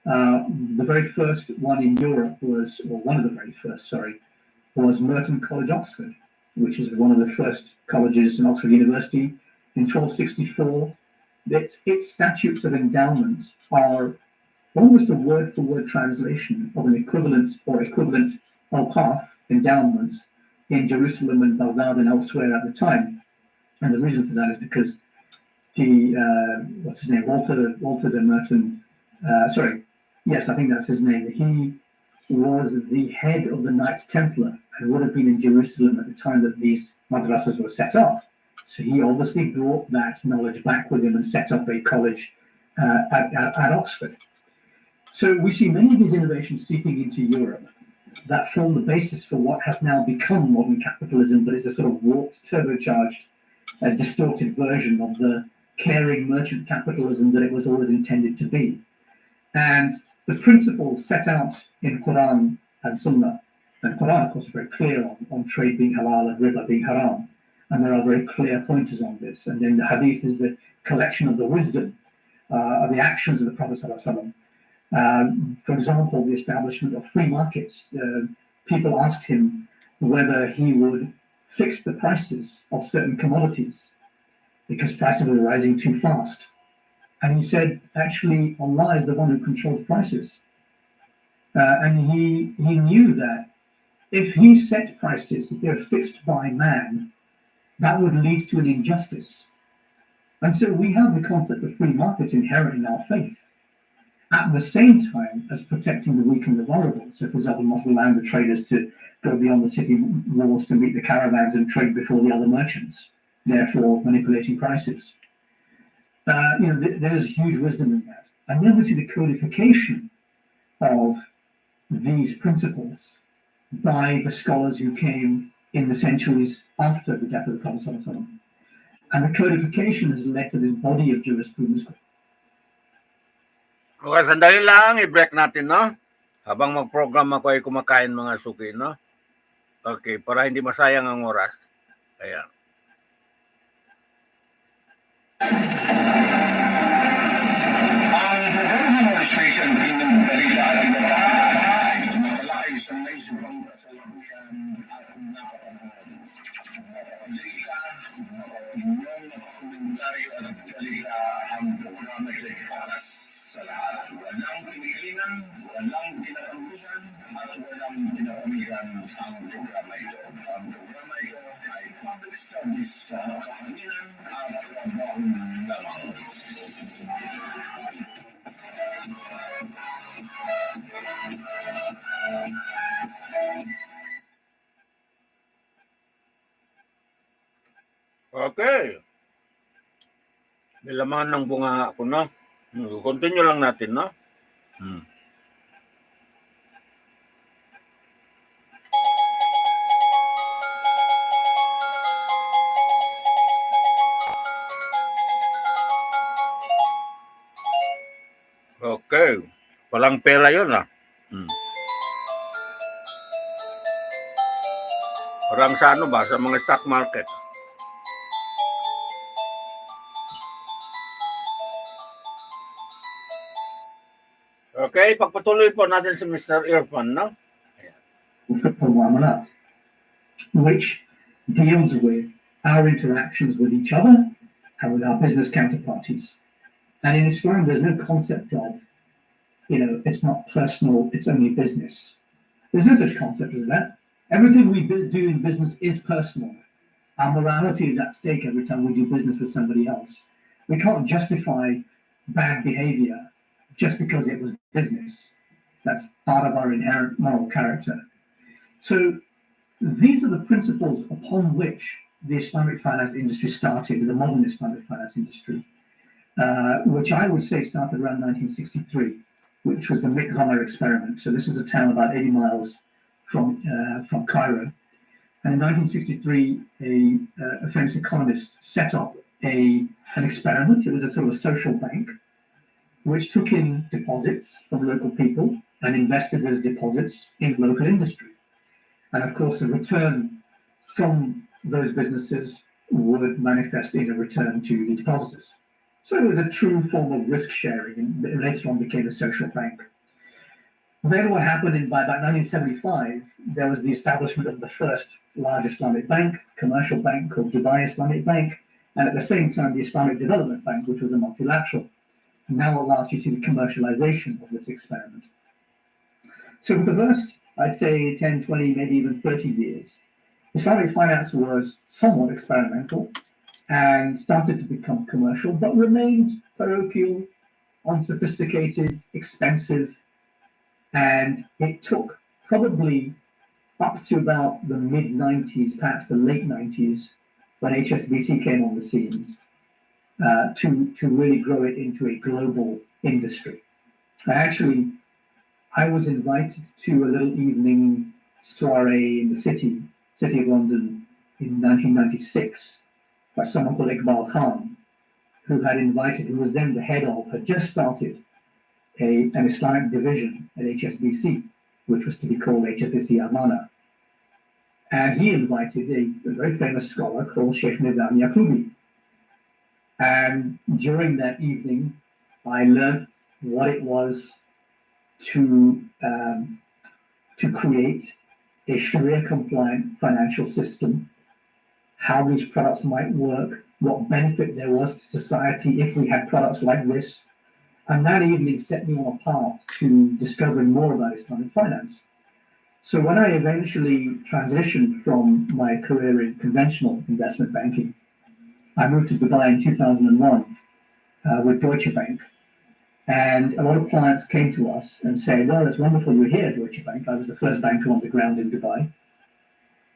The very first one in Europe was, or one of the very first, was Merton College, Oxford, which is one of the first colleges in Oxford University in 1264. Its statutes of endowment are almost a word-for-word translation of an equivalent awqaf, endowments, in Jerusalem and Baghdad and elsewhere at the time. And the reason for that is because Walter de Merton, yes, I think that's his name. He was the head of the Knights Templar and would have been in Jerusalem at the time that these madrasas were set up. So he obviously brought that knowledge back with him and set up a college at Oxford. So we see many of these innovations seeping into Europe that form the basis for what has now become modern capitalism, but it's a sort of warped, turbocharged, distorted version of the caring merchant capitalism that it was always intended to be. And the principles set out in Quran and Sunnah, and Quran, of course, is very clear on trade being halal and riba being haram, and there are very clear pointers on this. And then the hadith is the collection of the wisdom of the actions of the Prophet ﷺ. For example, the establishment of free markets. People asked him whether he would fix the prices of certain commodities because prices were rising too fast. And he said, actually, Allah is the one who controls prices. And he knew that if he set prices, if they're fixed by man, that would lead to an injustice. And so we have the concept of free markets inherent in our faith, at the same time as protecting the weak and the vulnerable. So, for example, not allowing the traders to go beyond the city walls to meet the caravans and trade before the other merchants, therefore manipulating prices. There's huge wisdom in that. And then we see the codification of these principles by the scholars who came in the centuries after the death of the Prophet ﷺ. And the codification has led to this body of jurisprudence. Okay, sandali lang, i-break natin, no? Habang mag-program ako ay kumakain mga suki, no? Okay, para hindi masayang ang oras. Ayan. Ang administration pinagbalita at iba ay tumatalakay sa naisipang kasalukuyan at napapanahan. Napapalika, napapinong, napakomentaryo at balita ang programa ay patas sa lahat. Walang pinigilan, walang tinatanggulan, at walang tinatamigan ang programa ito. Ang programa ito ay public service sa kahanginan at trabaho lamang. Okay. May laman ng bunga ako, no? Continue lang natin, no? Okay. Walang pera yun, ah. Parang sa ano ba? Sa mga stock market. Okay, pagpatuloy po natin si Mr. Irfan, no? Which deals with our interactions with each other and with our business counterparties. And in Islam, there's no concept of, it's not personal, it's only business. There's no such concept as that. Everything we do in business is personal. Our morality is at stake every time we do business with somebody else. We can't justify bad behavior just because it was business. That's part of our inherent moral character. So these are the principles upon which the Islamic finance industry started, the modern Islamic finance industry, which I would say started around 1963, which was the Mikhamar experiment. So this is a town about 80 miles from Cairo. And in 1963, a famous economist set up an experiment. It was a sort of a social bank, which took in deposits from local people and invested those deposits in local industry. And of course, the return from those businesses would manifest in a return to the depositors. So it was a true form of risk sharing, and later on became a social bank. Then what happened by about 1975, there was the establishment of the first large Islamic bank, commercial bank called Dubai Islamic Bank, and at the same time, the Islamic Development Bank, which was a multilateral. Now at last, you see the commercialization of this experiment. So for the first, I'd say 10, 20, maybe even 30 years, Islamic finance was somewhat experimental and started to become commercial, but remained parochial, unsophisticated, expensive, and it took probably up to about the mid-90s, perhaps the late 90s, when HSBC came on the scene, to really grow it into a global industry. I was invited to a little evening soiree in the city of London in 1996 by someone called Iqbal Khan, who was then the head of, had just started an Islamic division at HSBC, which was to be called HSBC Amana. And he invited a very famous scholar called Sheikh Nizam Yaqubi. And during that evening, I learned what it was to create a Sharia-compliant financial system, how these products might work, what benefit there was to society if we had products like this. And that evening set me on a path to discovering more about Islamic finance. So when I eventually transitioned from my career in conventional investment banking, I moved to Dubai in 2001 with Deutsche Bank. And a lot of clients came to us and said, well, it's wonderful you're here, Deutsche Bank. I was the first banker on the ground in Dubai.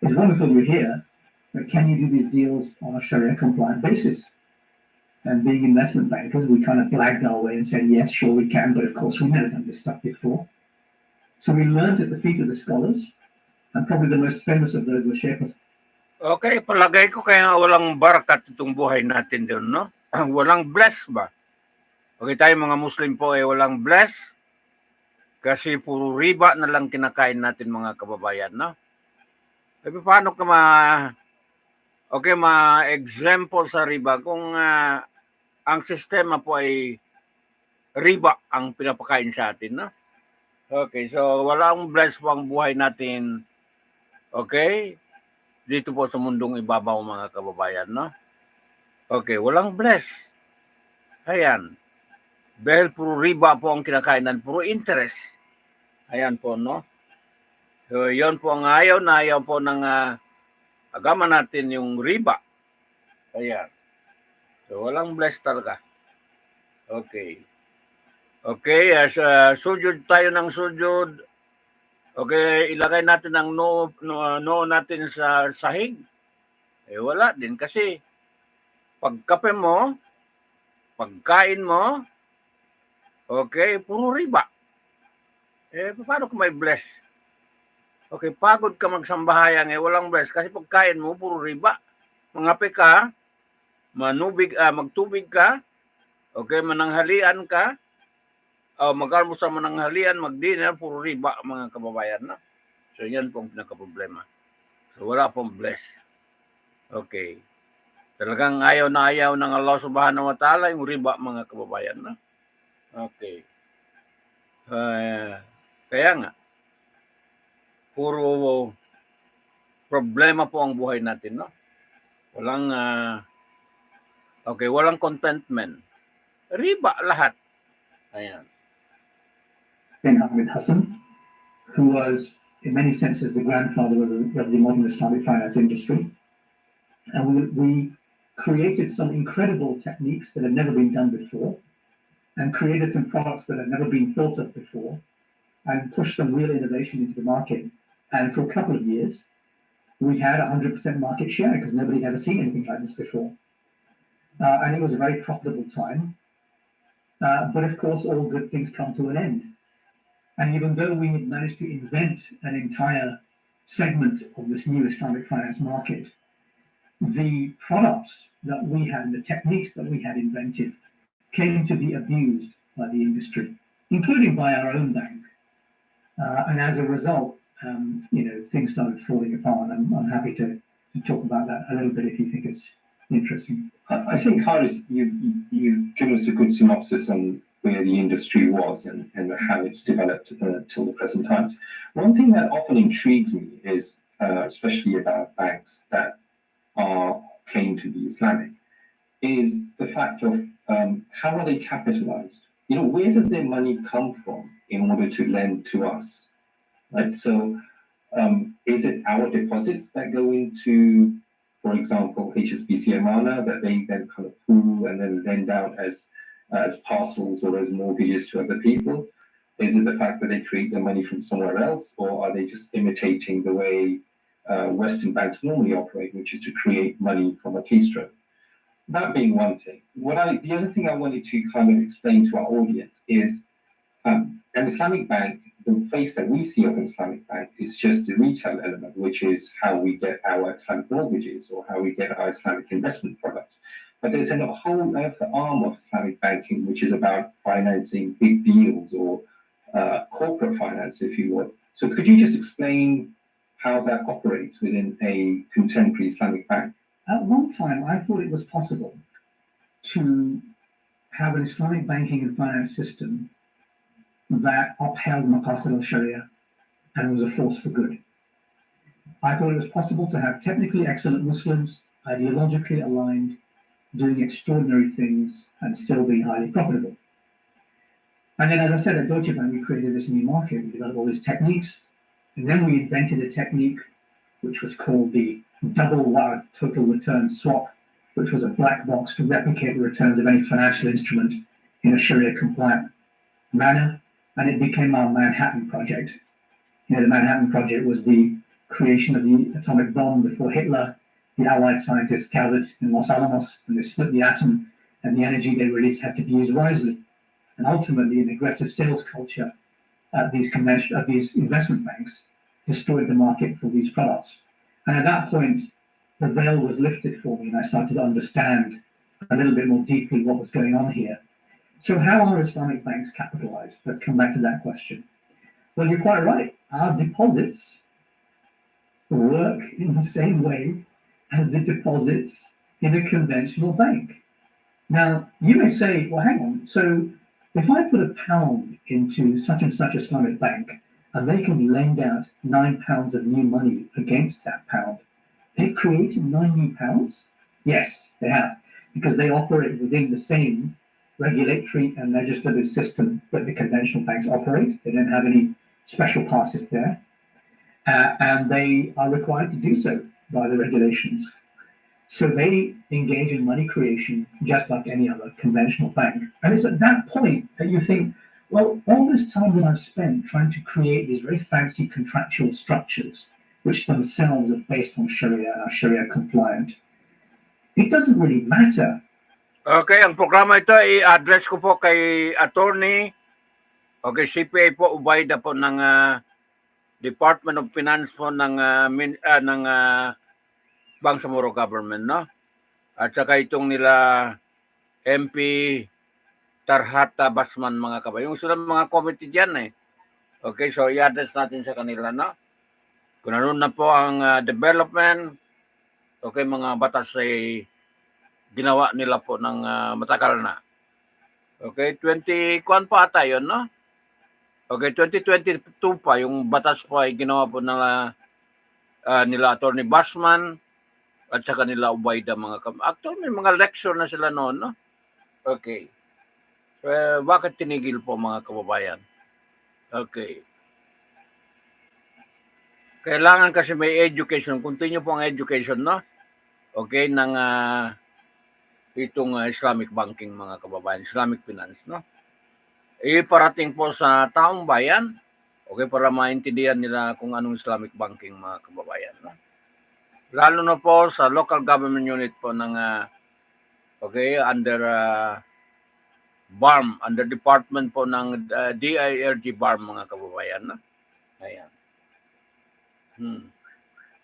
It's wonderful you're here, but can you do these deals on a Sharia-compliant basis? And being investment bankers, we kind of blagged our way and said, yes, sure we can, but of course we've never done this stuff before. So we learned at the feet of the scholars, and probably the most famous of those were Sheikh. Okay, palagay ko kaya walang barakat itong buhay natin doon, no? Walang bless ba? Okay, tayo mga Muslim po ay walang bless kasi puro riba na lang kinakain natin mga kababayan, no? E paano ka ma-example sa riba kung ang sistema po ay riba ang pinapakain sa atin, no? Okay, so walang bless po ang buhay natin, okay? Dito po sa mundong ibabaw mga kababayan, no? Okay, walang bless. Ayan. Dahil puro riba po ang kinakainan, puro interest. Ayan po, no? So, yun po ang ayaw po ng agama natin yung riba. Ayan. So, walang bless talaga. Okay. Okay, sujud tayo ng sujud. Okay, ilagay natin ang no natin sa sahig. Wala din kasi pagkape mo, pagkain mo, okay, puro riba. Paano kung may bless? Okay, pagod ka magsambahayan, walang bless kasi pagkain mo, puro riba. Mangape ka, magtubig ka, okay, mananghalian ka, mag-almusal mananghalian, mag-dinner, puro riba mga kababayan. No? So yan po ang pinaka-problema. So wala pong bless. Okay. Talagang ayaw na ayaw ng Allah subhanahu wa ta'ala yung riba mga kababayan. No? Okay. Kaya nga, puro problema po ang buhay natin. No? Okay, walang contentment. Riba lahat. Ayan. bin Ahmed Hassan, who was, in many senses, the grandfather of the modern Islamic finance industry. And we created some incredible techniques that had never been done before, and created some products that had never been thought of before, and pushed some real innovation into the market. And for a couple of years, we had 100% market share because nobody had ever seen anything like this before. And it was a very profitable time. But of course, all good things come to an end. And even though we had managed to invent an entire segment of this new Islamic finance market, the products that we had, the techniques that we had invented, came to be abused by the industry, including by our own bank. And as a result, things started falling apart. I'm happy to talk about that a little bit if you think it's interesting. I think, Haris, you've given us a good synopsis on where the industry was and how it's developed till the present times. One thing that often intrigues me is, especially about banks that are claimed to be Islamic, is the fact of how are they capitalized? Where does their money come from in order to lend to us? Right? So is it our deposits that go into, for example, HSBC Amana that they then kind of pool and then lend out as parcels or as mortgages to other people? Is it the fact that they create the money from somewhere else, or are they just imitating the way Western banks normally operate, which is to create money from a keystroke? That being one thing. The other thing I wanted to kind of explain to our audience is an Islamic bank, the face that we see of an Islamic bank is just the retail element, which is how we get our Islamic mortgages or how we get our Islamic investment products. But there's a whole other arm of Islamic banking, which is about financing big deals or corporate finance, if you would. So could you just explain how that operates within a contemporary Islamic bank? At one time, I thought it was possible to have an Islamic banking and finance system that upheld Maqasid al-Sharia and was a force for good. I thought it was possible to have technically excellent Muslims, ideologically aligned, doing extraordinary things and still being highly profitable. And then, as I said, at Deutsche Bank, we created this new market. We developed all these techniques, and then we invented a technique which was called the double warrant total return swap, which was a black box to replicate the returns of any financial instrument in a Sharia compliant manner. And it became our Manhattan Project. The Manhattan Project was the creation of the atomic bomb before Hitler. The Allied scientists gathered in Los Alamos and they split the atom, and the energy they released had to be used wisely. And ultimately, an aggressive sales culture at these investment banks destroyed the market for these products. And at that point, the veil was lifted for me, and I started to understand a little bit more deeply what was going on here. So how are Islamic banks capitalized? Let's come back to that question. Well, you're quite right. Our deposits work in the same way as the deposits in a conventional bank. Now, you may say, well, hang on. So if I put £1 into such and such Islamic bank, and they can lend out £9 of new money against that pound, they've created 9 new pounds? Yes, they have, because they operate within the same regulatory and legislative system that the conventional banks operate. They don't have any special passes there, and they are required to do so by the regulations. So they engage in money creation just like any other conventional bank. And it's at that point that you think, well, all this time that I've spent trying to create these very fancy contractual structures, which themselves are based on Sharia and are Sharia compliant, it doesn't really matter. Okay, ang programa ito i-address ko po kay attorney, okay, CPA po, Ubayda po ng Department of Finance po ng Bangsamoro Government, no? At saka itong nila MP Tarhata Basman, mga kabay. Yung sila mga committee dyan Okay, so i-address natin sa kanila, no? Kung ano na po ang development, okay, mga batas ay ginawa nila po ng matagal na. Okay, 20 kuan pa ata yun, no? Okay, 2022 pa yung batas po ay ginawa po nila Attorney Basman. at saka nila Ubayda actually may mga lecture na sila noon, no? Okay. So, bakit tinigil po mga kababayan? Okay. Kailangan kasi may education, continue po ang education, no? Okay, ng itong Islamic banking mga kababayan, Islamic finance, no? Iparating po sa taong bayan, okay, para maintindihan nila kung anong Islamic banking mga kababayan, no? Lalo na po sa local government unit po ng okay, under BARM, under department po ng DILG BARM mga kababayan, no? Ayan.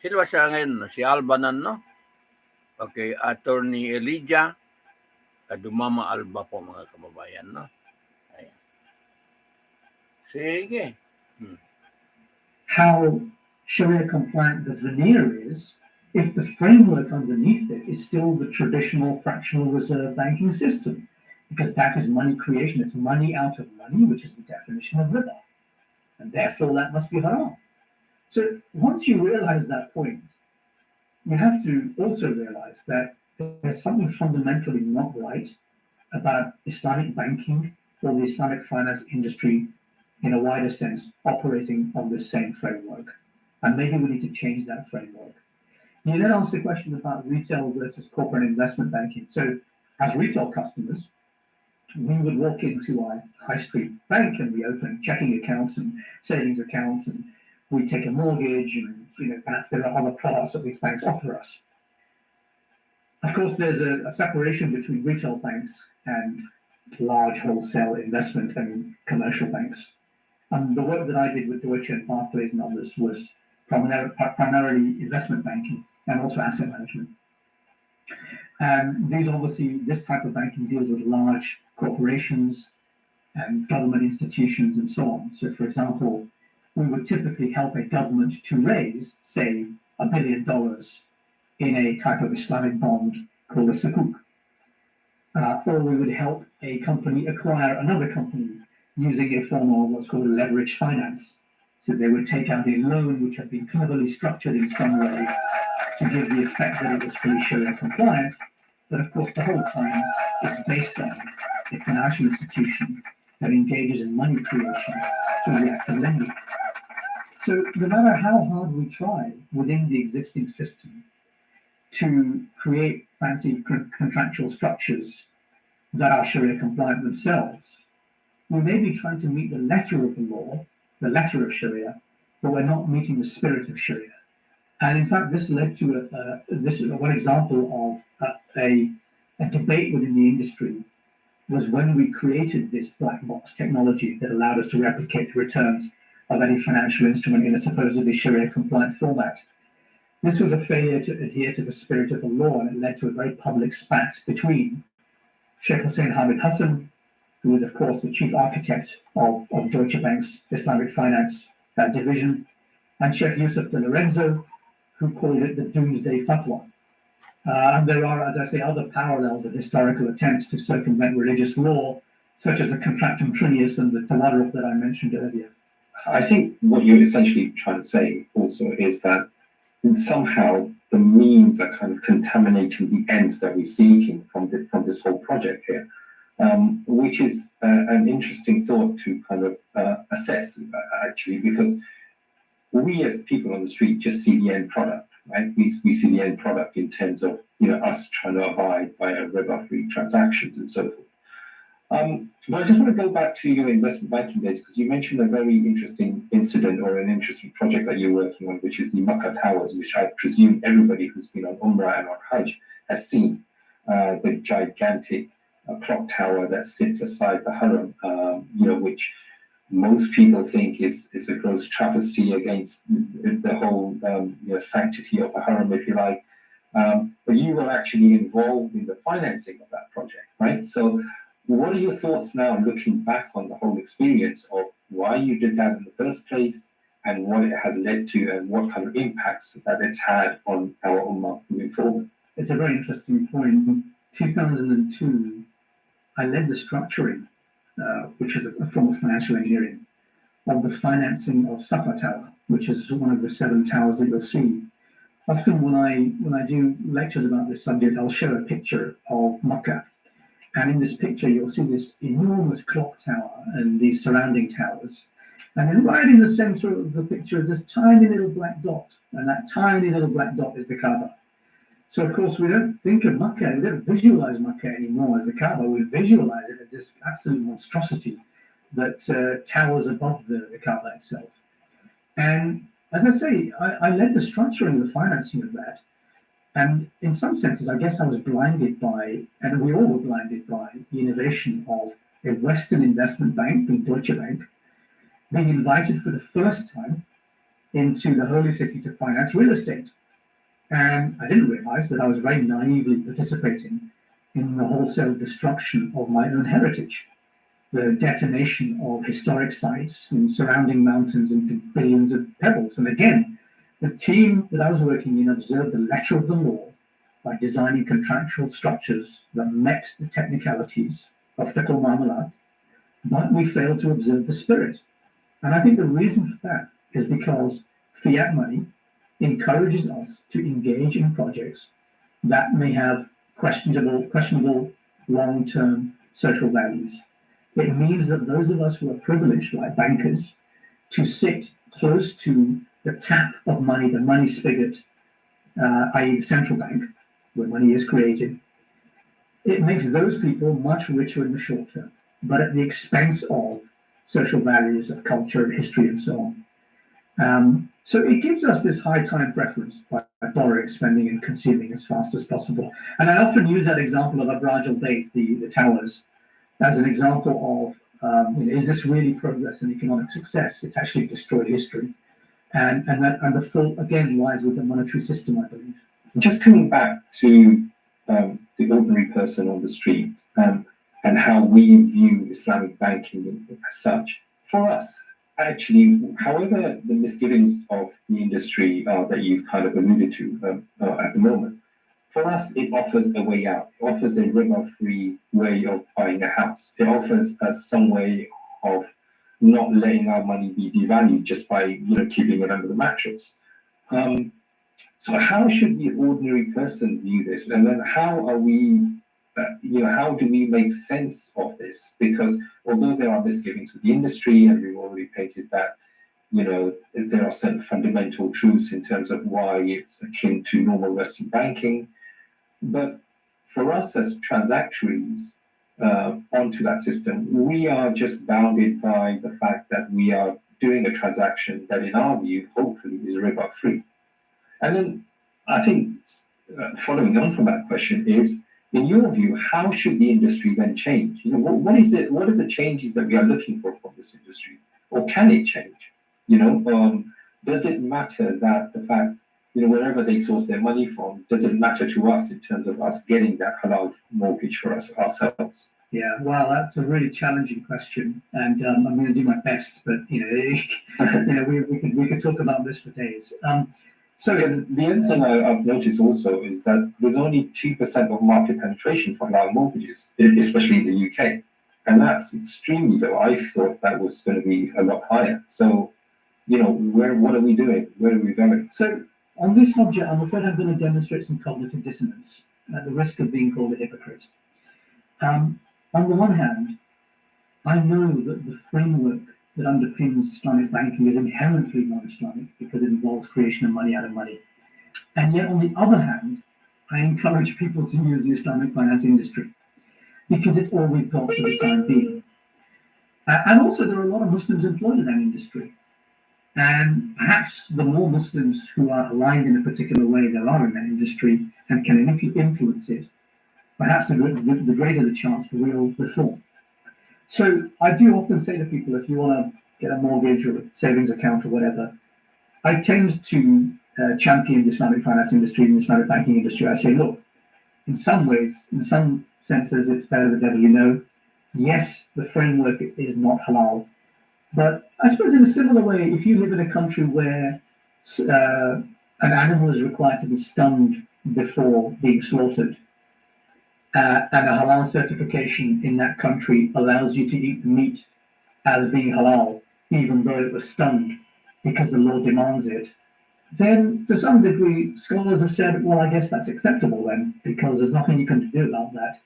Sino ba siya ngayon? Si Albanan, no? Okay, Attorney Elijah Dumama Alba po mga kababayan, no? Ayan. Sige. How Sharia compliant the veneer is if the framework underneath it is still the traditional fractional reserve banking system, because that is money creation. It's money out of money, which is the definition of riba, and therefore that must be haram. So once you realize that point, you have to also realize that there's something fundamentally not right about Islamic banking or the Islamic finance industry in a wider sense operating on the same framework. And maybe we need to change that framework. You then asked the question about retail versus corporate investment banking. So as retail customers, we would walk into our high street bank and we open checking accounts and savings accounts, and we take a mortgage, and perhaps there are other products that these banks offer us. Of course, there's a separation between retail banks and large wholesale investment and commercial banks. And the work that I did with Deutsche and Barclays and others was primarily investment banking and also asset management. And this type of banking deals with large corporations and government institutions and so on. So, for example, we would typically help a government to raise, say, $1 billion in a type of Islamic bond called a sukuk. Or we would help a company acquire another company using a form of what's called leveraged finance. So they would take out a loan which had been cleverly structured in some way to give the effect that it was fully Sharia compliant, but of course the whole time it's based on a financial institution that engages in money creation through the act of lending. So no matter how hard we try within the existing system to create fancy contractual structures that are Sharia compliant themselves, we may be trying to meet the letter of the law, the letter of Sharia, but we're not meeting the spirit of Sharia. And in fact, this led to one example of a debate within the industry was when we created this black box technology that allowed us to replicate the returns of any financial instrument in a supposedly Sharia compliant format. This was a failure to adhere to the spirit of the law, and it led to a very public spat between Sheikh Hussein Hamid Hassan, who was, of course, the chief architect of Deutsche Bank's Islamic finance division, and Sheikh Yusuf de Lorenzo, who called it the doomsday fatwa. And there are, as I say, other parallels of historical attempts to circumvent religious law, such as the Contractum Trinius and the Tawarruk that I mentioned earlier. I think what you're essentially trying to say also is that somehow the means are kind of contaminating the ends that we're seeking from this whole project here, which is an interesting thought to kind of assess, actually, because we as people on the street just see the end product, right? We see the end product in terms of us trying to abide by a riba-free transactions and so forth. But I just want to go back to your investment banking days, because you mentioned a very interesting incident or an interesting project that you're working on, which is the Makkah Towers, which I presume everybody who's been on Umrah and on Hajj has seen. The gigantic clock tower that sits aside the Haram, which most people think is a gross travesty against the whole sanctity of the Haram, if you like. But you were actually involved in the financing of that project, right? So what are your thoughts now, looking back on the whole experience of why you did that in the first place, and what it has led to, and what kind of impacts that it's had on our Ummah moving forward? It's a very interesting point. In 2002, I led the structuring, which is a form of financial engineering, of the financing of Safa Tower, which is one of the 7 towers that you'll see often when I do lectures about this subject, I'll show a picture of Makkah. And in this picture, you'll see this enormous clock tower and these surrounding towers. And then right in the center of the picture is this tiny little black dot. And that tiny little black dot is the Kaaba. So, of course, we don't think of Makkah, we don't visualize Makkah anymore as the Kaaba. We visualize it as this absolute monstrosity that towers above the Kaaba itself. And as I say, I led the structuring and the financing of that. And in some senses, I guess I was blinded by, and we all were blinded by, the innovation of a Western investment bank, the Deutsche Bank, being invited for the first time into the holy city to finance real estate. And I didn't realize that I was very naively participating in the wholesale destruction of my own heritage, the detonation of historic sites and surrounding mountains into billions of pebbles. And again, the team that I was working in observed the letter of the law by designing contractual structures that met the technicalities of fiqh al-muamalat, but we failed to observe the spirit. And I think the reason for that is because fiat money encourages us to engage in projects that may have questionable long-term social values. It means that those of us who are privileged, like bankers, to sit close to the tap of money, the money spigot, i.e. the central bank, where money is created, it makes those people much richer in the short term, but at the expense of social values, of culture, of history, and so on. So it gives us this high time preference by borrowing, spending, and consuming as fast as possible. And I often use that example of Abraj al-Bayt, the towers, as an example of is this really progress and economic success? It's actually destroyed history. And the fault, again, lies with the monetary system, I believe. Just coming back to the ordinary person on the street and how we view Islamic banking as such, for us, actually, however the misgivings of the industry that you've kind of alluded to at the moment, for us, it offers a way out. It offers a riba-free way of buying a house. It offers us some way of not letting our money be devalued just by keeping it under the mattress. So how should the ordinary person view this? And then how are we, how do we make sense of this? Because although there are misgivings with the industry, and we've already painted that, there are certain fundamental truths in terms of why it's akin to normal Western banking. But for us as transactories onto that system, we are just bounded by the fact that we are doing a transaction that, in our view, hopefully is riba-free. And then I think following on from that question is, in your view, how should the industry then change? What is it? What are the changes that we are looking for from this industry, or can it change? Does it matter that the fact, wherever they source their money from, does it matter to us in terms of us getting that halal mortgage for us ourselves? Yeah, well, that's a really challenging question, and I'm going to do my best. But we could talk about this for days. So the other thing I've noticed also is that there's only 2% of market penetration for halal mortgages, especially in the UK, and that's extremely low. I thought that was going to be a lot higher. So, what are we doing? Where are we going? So on this subject, I'm afraid I'm going to demonstrate some cognitive dissonance at the risk of being called a hypocrite. On the one hand, I know that the framework that underpins Islamic banking is inherently non-Islamic because it involves creation of money out of money. And yet, on the other hand, I encourage people to use the Islamic finance industry because it's all we've got for the time being. And also, there are a lot of Muslims employed in that industry. And perhaps the more Muslims who are aligned in a particular way there are in that industry and can influence it, perhaps the greater the chance for real reform. So I do often say to people, if you want to get a mortgage or a savings account or whatever, I tend to champion the Islamic finance industry and the Islamic banking industry. I say, look, in some ways, in some senses, it's better the devil you know. Yes, the framework is not halal. But I suppose in a similar way, if you live in a country where an animal is required to be stunned before being slaughtered, and a halal certification in that country allows you to eat the meat as being halal, even though it was stunned because the law demands it, then to some degree, scholars have said, well, I guess that's acceptable then, because there's nothing you can do about that.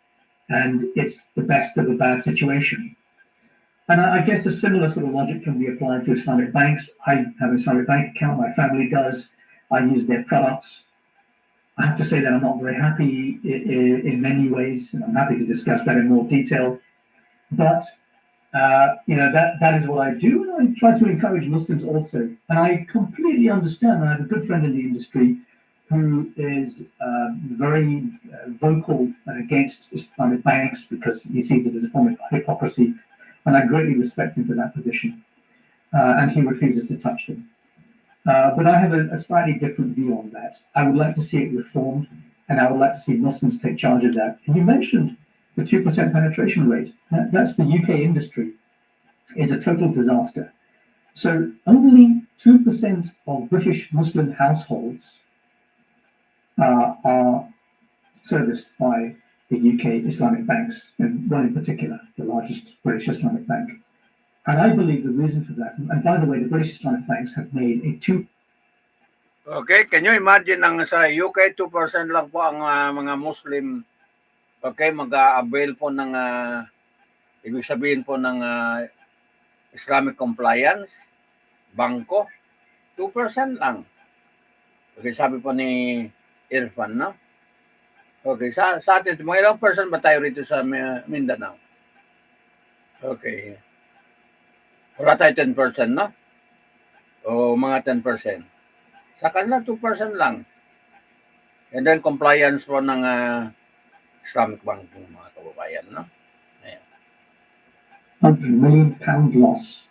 And it's the best of a bad situation. And I guess a similar sort of logic can be applied to Islamic banks. I have an Islamic bank account, my family does. I use their products. I have to say that I'm not very happy in many ways, and I'm happy to discuss that in more detail. But that is what I do, and I try to encourage Muslims also. And I completely understand. I have a good friend in the industry who is very vocal against Islamic banks because he sees it as a form of hypocrisy, and I greatly respect him for that position. And he refuses to touch them. But I have a slightly different view on that. I would like to see it reformed, and I would like to see Muslims take charge of that. And you mentioned the 2% penetration rate. That's the UK industry. Is a total disaster. So only 2% of British Muslim households are serviced by the UK Islamic banks, and one in particular, the largest British Islamic bank. And I believe the reason for that, and by the way, the British Islamic banks have made a Okay, can you imagine sa UK 2% lang po ang mga Muslim, okay, mag-avail po ng ibig sabihin po ng Islamic compliance, bangko, 2% lang. Okay, sabi po ni Irfan, no? Okay, sa atin, mga ilang percent ba tayo rito sa Mindanao? Okay. Wala tayo 10%, no? O mga 10%. Sa kanila, 2% lang. And then, compliance po ng Islamic Bank, mga kababayan, no? Ayan. £100 million loss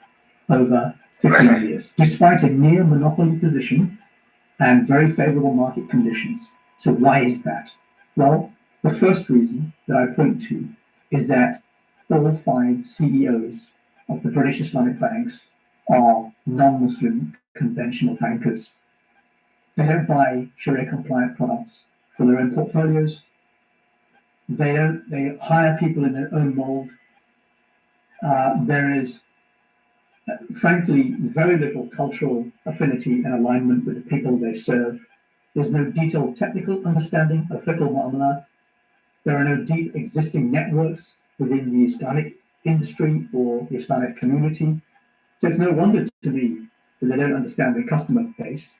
over 15 years, despite a near monopoly position and very favorable market conditions. So why is that? Well, the first reason that I point to is that all 5 CEOs of the British Islamic banks are non-Muslim conventional bankers. They don't buy Sharia-compliant products for their own portfolios. They hire people in their own mold. There is, frankly, very little cultural affinity and alignment with the people they serve. There's no detailed technical understanding of fiqh al-mu'amalat. There are no deep existing networks within the Islamic industry or the Islamic community. So it's no wonder to me that they don't understand their customer base,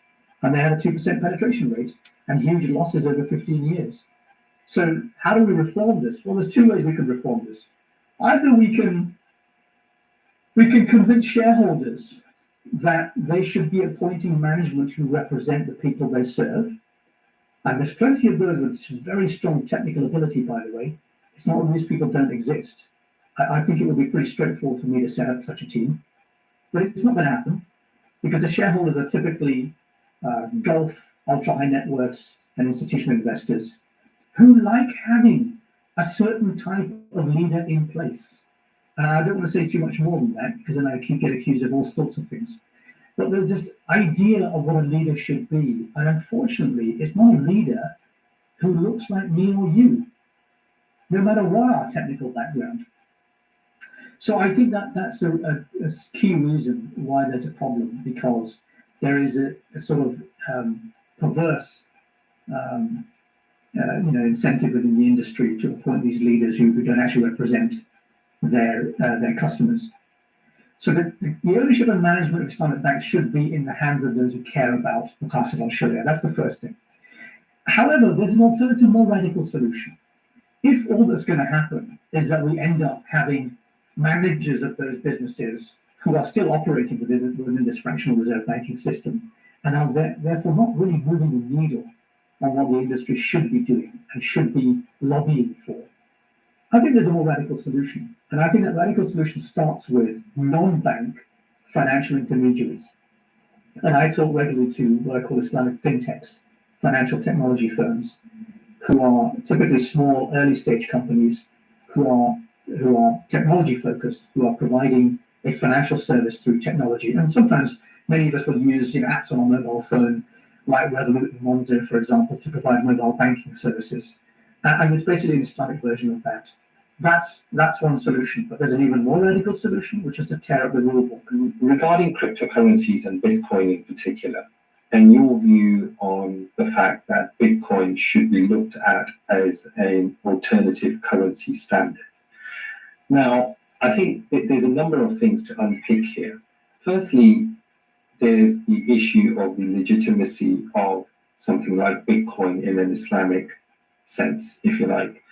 and they have a 2% penetration rate and huge losses over 15 years. So how do we reform this? Well, there's 2 ways we can reform this. Either we can convince shareholders that they should be appointing management who represent the people they serve. And there's plenty of those with some very strong technical ability, by the way. It's not that these people don't exist. I think it would be pretty straightforward for me to set up such a team. But it's not going to happen because the shareholders are typically Gulf, ultra-high net worths, and institutional investors who like having a certain type of leader in place. I don't want to say too much more than that because then I keep get accused of all sorts of things. But there's this idea of what a leader should be. And unfortunately, it's not a leader who looks like me or you, no matter what our technical background. So I think that's a key reason why there's a problem, because there is a sort of perverse incentive within the industry to appoint these leaders who don't actually represent their customers. So the ownership and management of Islamic banks should be in the hands of those who care about the Qasid al-Sharia. That's the first thing. However, there's an alternative, more radical solution. If all that's going to happen is that we end up having managers of those businesses who are still operating within this fractional reserve banking system and are therefore not really moving the needle on what the industry should be doing and should be lobbying for, I think there's a more radical solution. And I think that radical solution starts with non-bank financial intermediaries. And I talk regularly to what I call Islamic fintechs, financial technology firms, who are typically small, early-stage companies who are technology-focused, who are providing a financial service through technology. And sometimes many of us will use apps on our mobile phone, like Revolut and Monzo, for example, to provide mobile banking services. And it's basically an Islamic version of that. That's one solution, but there's an even more radical solution, which is to tear up the rule book. Regarding cryptocurrencies and Bitcoin in particular, and your view on the fact that Bitcoin should be looked at as an alternative currency standard. Now, I think that there's a number of things to unpick here. Firstly, there's the issue of the legitimacy of something like Bitcoin in an Islamic sense, if you like.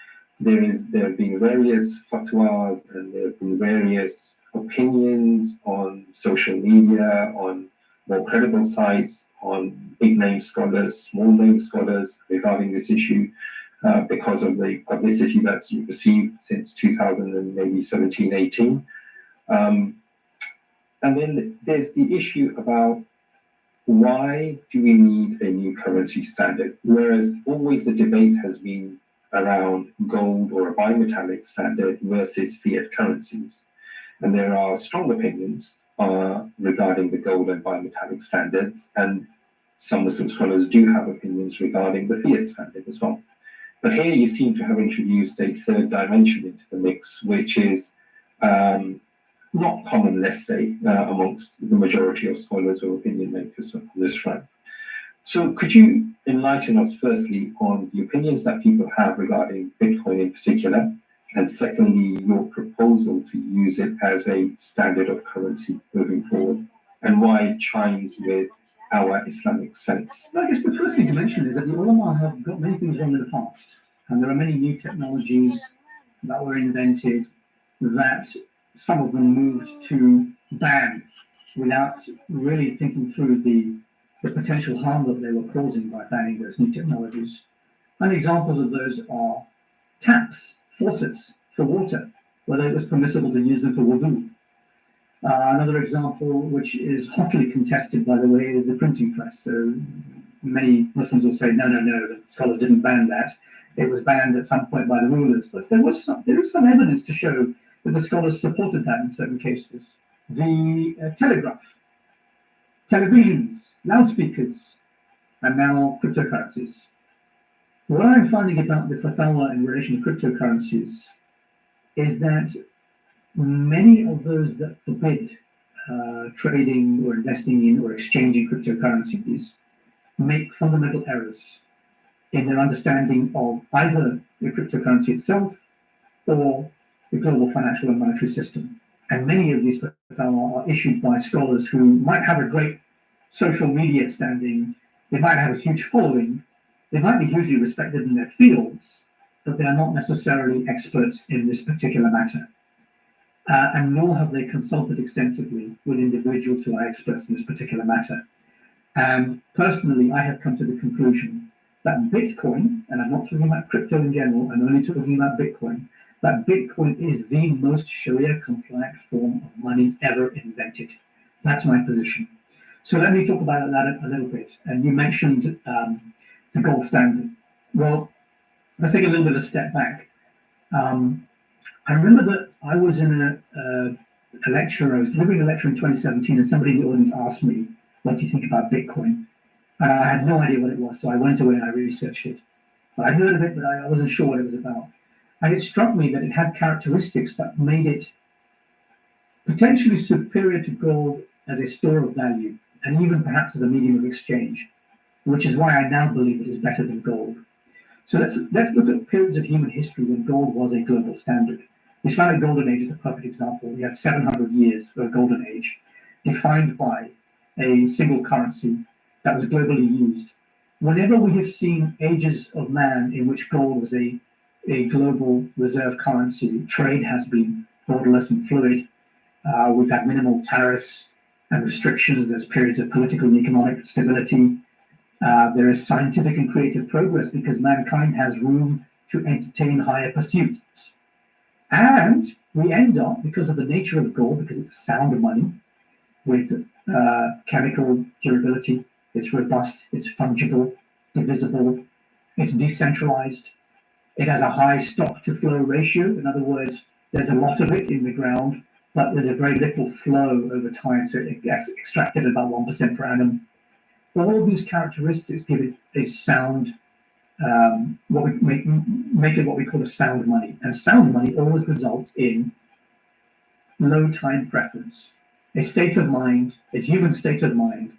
There have been various fatwas and there have been various opinions on social media, on more credible sites, on big name scholars, small name scholars regarding this issue, because of the publicity that's received since 2017, 18. And then there's the issue about why do we need a new currency standard? Whereas always the debate has been around gold or a bimetallic standard versus fiat currencies. And there are strong opinions regarding the gold and bimetallic standards, and some Muslim scholars do have opinions regarding the fiat standard as well. But here you seem to have introduced a third dimension into the mix, which is not common, let's say, amongst the majority of scholars or opinion makers on this front. So could you enlighten us firstly on the opinions that people have regarding Bitcoin in particular, and secondly, your proposal to use it as a standard of currency moving forward, and why it chimes with our Islamic sense? I guess the first thing to mention is that the ulama have got many things wrong in the past, and there are many new technologies that were invented that some of them moved to ban without really thinking through the potential harm that they were causing by banning those new technologies. And examples of those are taps, faucets for water, whether it was permissible to use them for wudu. Another example, which is hotly contested, by the way, is the printing press. So many Muslims will say, no, the scholars didn't ban that. It was banned at some point by the rulers. But there is some evidence to show that the scholars supported that in certain cases. The telegraph, televisions, loudspeakers, and now cryptocurrencies. What I'm finding about the fatwa in relation to cryptocurrencies is that many of those that forbid trading or investing in or exchanging cryptocurrencies make fundamental errors in their understanding of either the cryptocurrency itself or the global financial and monetary system. And many of these fatwa are issued by scholars who might have a great social media standing, they might have a huge following, they might be hugely respected in their fields, but they are not necessarily experts in this particular matter. And nor have they consulted extensively with individuals who are experts in this particular matter. And personally, I have come to the conclusion that Bitcoin, and I'm not talking about crypto in general, I'm only talking about Bitcoin, that Bitcoin is the most Sharia-compliant form of money ever invented. That's my position. So let me talk about that a little bit. And you mentioned the gold standard. Well, let's take a little bit of a step back. I remember that I was in a lecture, I was delivering a lecture in 2017, and somebody in the audience asked me, what do you think about Bitcoin? And I had no idea what it was, so I went away and I researched it. But I heard of it, but I wasn't sure what it was about. And it struck me that it had characteristics that made it potentially superior to gold as a store of value, and even perhaps as a medium of exchange, which is why I now believe it is better than gold. So let's look at periods of human history when gold was a global standard. The Islamic Golden Age is a perfect example. We had 700 years of a golden age, defined by a single currency that was globally used. Whenever we have seen ages of man in which gold was a global reserve currency, trade has been borderless and fluid. We've had minimal tariffs and restrictions. There's periods of political and economic stability. There is scientific and creative progress because mankind has room to entertain higher pursuits. And we end up, because of the nature of gold, because it's sound money with chemical durability, it's robust, it's fungible, divisible, it's decentralized, it has a high stock to flow ratio. In other words, there's a lot of it in the ground, but there's a very little flow over time, so it gets extracted at about 1% per annum. All of these characteristics give it a sound, what we make it what we call a sound money. And sound money always results in low time preference, a state of mind, a human state of mind,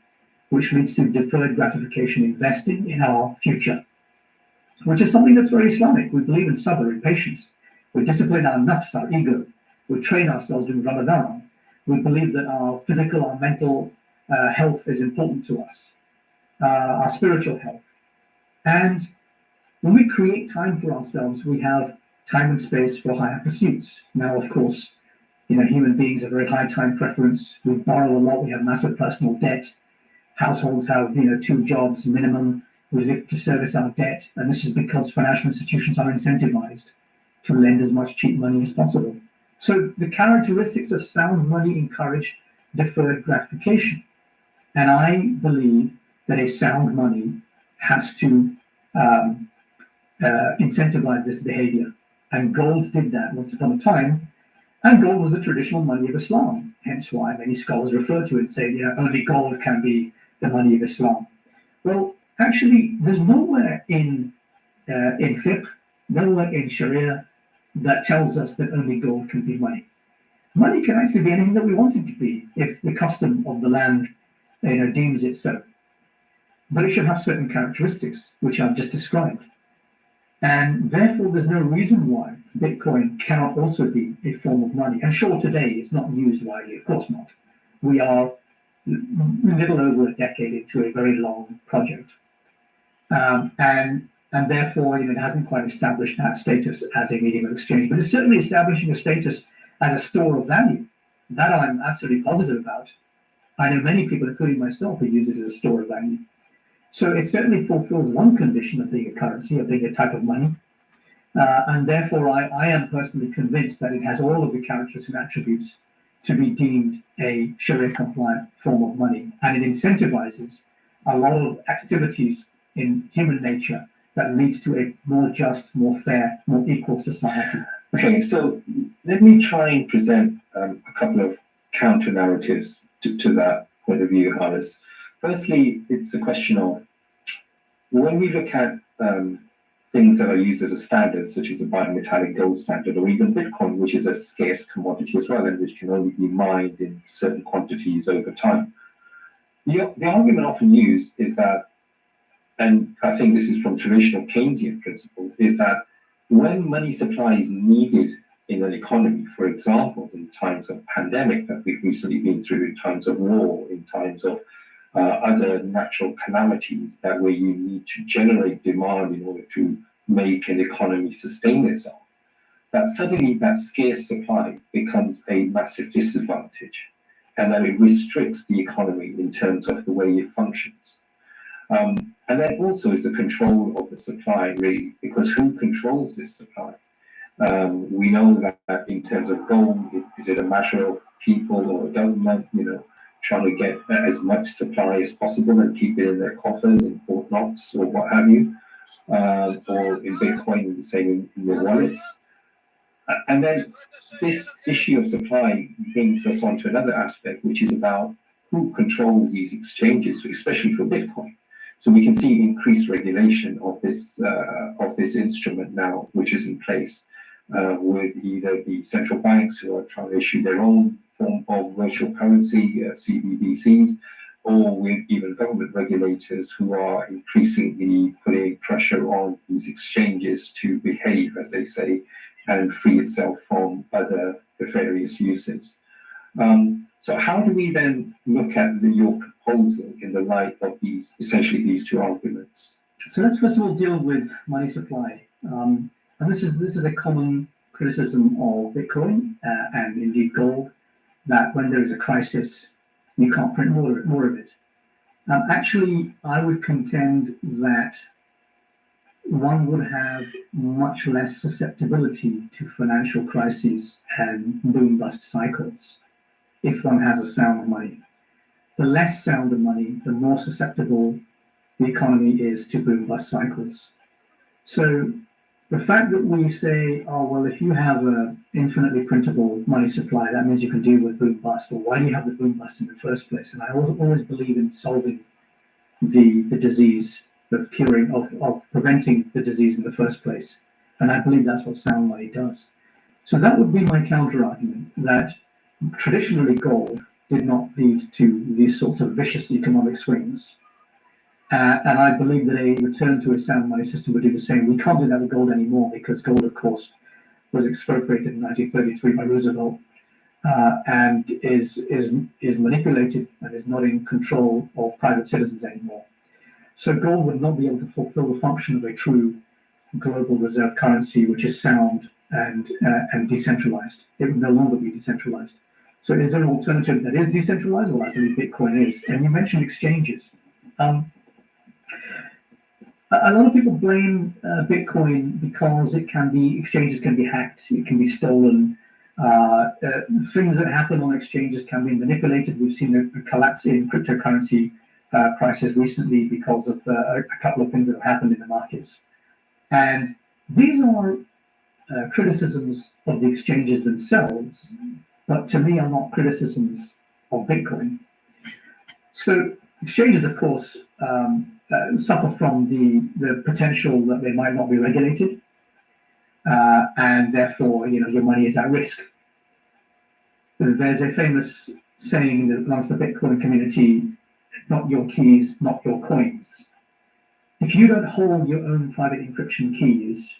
which leads to deferred gratification investing in our future, which is something that's very Islamic. We believe in sabr, in patience. We discipline our nafs, our ego. We train ourselves during Ramadan. We believe that our physical, our mental health is important to us, our spiritual health. And when we create time for ourselves, we have time and space for higher pursuits. Now, of course, human beings have very high time preference. We borrow a lot. We have massive personal debt. Households have, 2 jobs minimum. We live to service our debt. And this is because financial institutions are incentivized to lend as much cheap money as possible. So the characteristics of sound money encourage deferred gratification. And I believe that a sound money has to incentivize this behavior. And gold did that once upon a time. And gold was the traditional money of Islam. Hence why many scholars refer to it and say, only gold can be the money of Islam. Well, actually, there's nowhere in fiqh, nowhere in Sharia that tells us that only gold can be money. Money can actually be anything that we want it to be if the custom of the land deems it so. But it should have certain characteristics, which I've just described. And therefore, there's no reason why Bitcoin cannot also be a form of money. And sure, today it's not used widely, of course not. We are a little over a decade into a very long project. And therefore, it hasn't quite established that status as a medium of exchange, but it's certainly establishing a status as a store of value. That I'm absolutely positive about. I know many people, including myself, who use it as a store of value. So it certainly fulfills one condition of being a currency, of being a type of money. And therefore, I am personally convinced that it has all of the characteristics and attributes to be deemed a Sharia-compliant form of money. And it incentivizes a lot of activities in human nature that leads to a more just, more fair, more equal society. Okay, so let me try and present a couple of counter-narratives to that point of view, Harris. Firstly, it's a question of when we look at things that are used as a standard, such as the bimetallic gold standard, or even Bitcoin, which is a scarce commodity as well, and which can only be mined in certain quantities over time. The argument often used is that, and I think this is from traditional Keynesian principles, is that when money supply is needed in an economy, for example, in times of pandemic that we've recently been through, in times of war, in times of other natural calamities that where you need to generate demand in order to make an economy sustain itself, that suddenly that scarce supply becomes a massive disadvantage, and that it restricts the economy in terms of the way it functions. And then also is the control of the supply, really, because who controls this supply? We know that in terms of gold, is it a matter of people or a government, trying to get as much supply as possible and keep it in their coffers, in Fort Knox or what have you, or in Bitcoin, the same in your wallets. And then this issue of supply brings us on to another aspect, which is about who controls these exchanges, especially for Bitcoin. So we can see increased regulation of this instrument now, which is in place with either the central banks who are trying to issue their own form of virtual currency, CBDCs, or with even government regulators who are increasingly putting pressure on these exchanges to behave, as they say, and free itself from other nefarious uses. So how do we then look at your proposal in the light of essentially these two arguments? So let's first of all deal with money supply. And this is a common criticism of Bitcoin and indeed gold, that when there is a crisis, you can't print more of it. Actually, I would contend that one would have much less susceptibility to financial crises and boom-bust cycles if one has a sound money. The less sound the money, the more susceptible the economy is to boom-bust cycles. So the fact that we say, oh, well, if you have an infinitely printable money supply, that means you can deal with boom-bust, or why do you have the boom-bust in the first place? And I always believe in solving the disease, of curing, of preventing the disease in the first place. And I believe that's what sound money does. So that would be my counter-argument, that traditionally gold did not lead to these sorts of vicious economic swings. And I believe that a return to a sound money system would do the same. We can't do that with gold anymore because gold, of course, was expropriated in 1933 by Roosevelt and is manipulated and is not in control of private citizens anymore. So gold would not be able to fulfill the function of a true global reserve currency, which is sound and decentralized. It would no longer be decentralized. So is there an alternative that is decentralized? Well, I believe Bitcoin is. And you mentioned exchanges. A lot of people blame Bitcoin because exchanges can be hacked, it can be stolen. Things that happen on exchanges can be manipulated. We've seen a collapse in cryptocurrency prices recently because of a couple of things that have happened in the markets. And these are criticisms of the exchanges themselves, but to me are not criticisms of Bitcoin. So exchanges, of course, suffer from the potential that they might not be regulated, and therefore, your money is at risk. There's a famous saying that amongst the Bitcoin community, not your keys, not your coins. If you don't hold your own private encryption keys,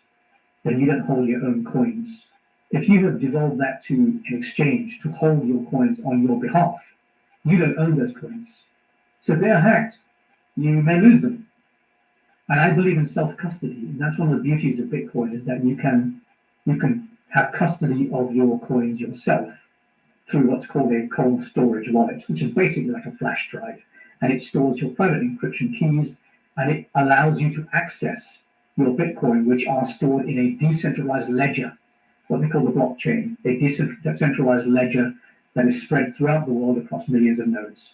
then you don't hold your own coins. If you have devolved that to an exchange to hold your coins on your behalf, you don't own those coins. So if they are hacked, you may lose them. And I believe in self-custody. And that's one of the beauties of Bitcoin, is that you can have custody of your coins yourself through what's called a cold storage wallet, which is basically like a flash drive. And it stores your private encryption keys, and it allows you to access your Bitcoin, which are stored in a decentralized ledger, what they call the blockchain, a decentralized ledger that is spread throughout the world across millions of nodes.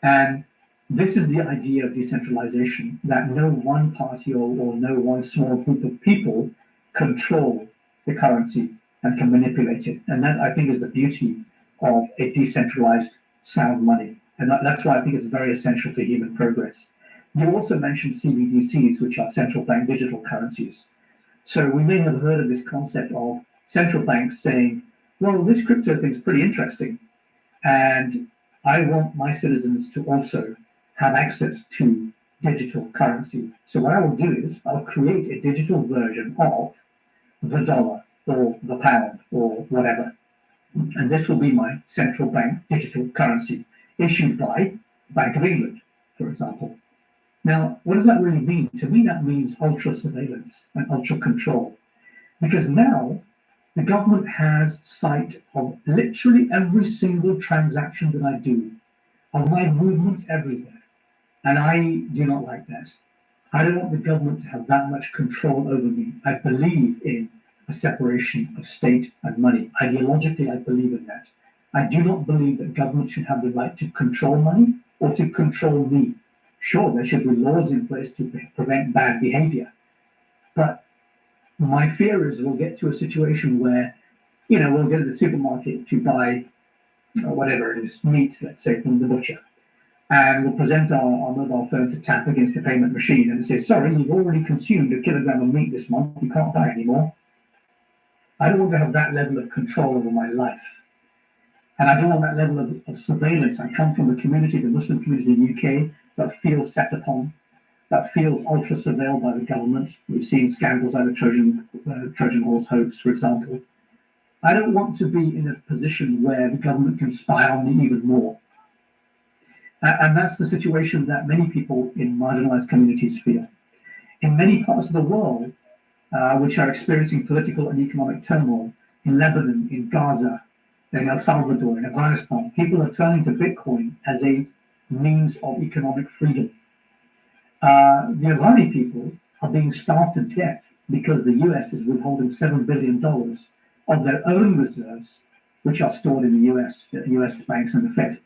And this is the idea of decentralization, that no one party or no one small group of people control the currency and can manipulate it. And that, I think, is the beauty of a decentralized sound money. And that's why I think it's very essential to human progress. You also mentioned CBDCs, which are central bank digital currencies. So we may have heard of this concept of central banks saying, well, this crypto thing is pretty interesting, and I want my citizens to also have access to digital currency. So what I will do is I'll create a digital version of the dollar or the pound or whatever. And this will be my central bank digital currency issued by Bank of England, for example. Now, what does that really mean? To me, that means ultra surveillance and ultra control. Because now the government has sight of literally every single transaction that I do, of my movements everywhere. And I do not like that. I don't want the government to have that much control over me. I believe in a separation of state and money. Ideologically, I believe in that. I do not believe that government should have the right to control money or to control me. Sure, there should be laws in place to prevent bad behavior. But my fear is we'll get to a situation where, we'll go to the supermarket to buy whatever it is, meat, let's say, from the butcher. And we'll present our mobile phone to tap against the payment machine and say, sorry, you've already consumed a kilogram of meat this month, you can't buy anymore. I don't want to have that level of control over my life. And I don't want that level of surveillance. I come from a community, the Muslim community in the UK, that feels set upon, that feels ultra surveilled by the government. We've seen scandals out of Trojan horse hoax, for example. I don't want to be in a position where the government can spy on me even more. And that's the situation that many people in marginalized communities feel. In many parts of the world, which are experiencing political and economic turmoil, in Lebanon, in Gaza, in El Salvador, in Afghanistan, people are turning to Bitcoin as a means of economic freedom. The Afghani people are being starved to death because the US is withholding $7 billion of their own reserves, which are stored in the US banks and the Fed.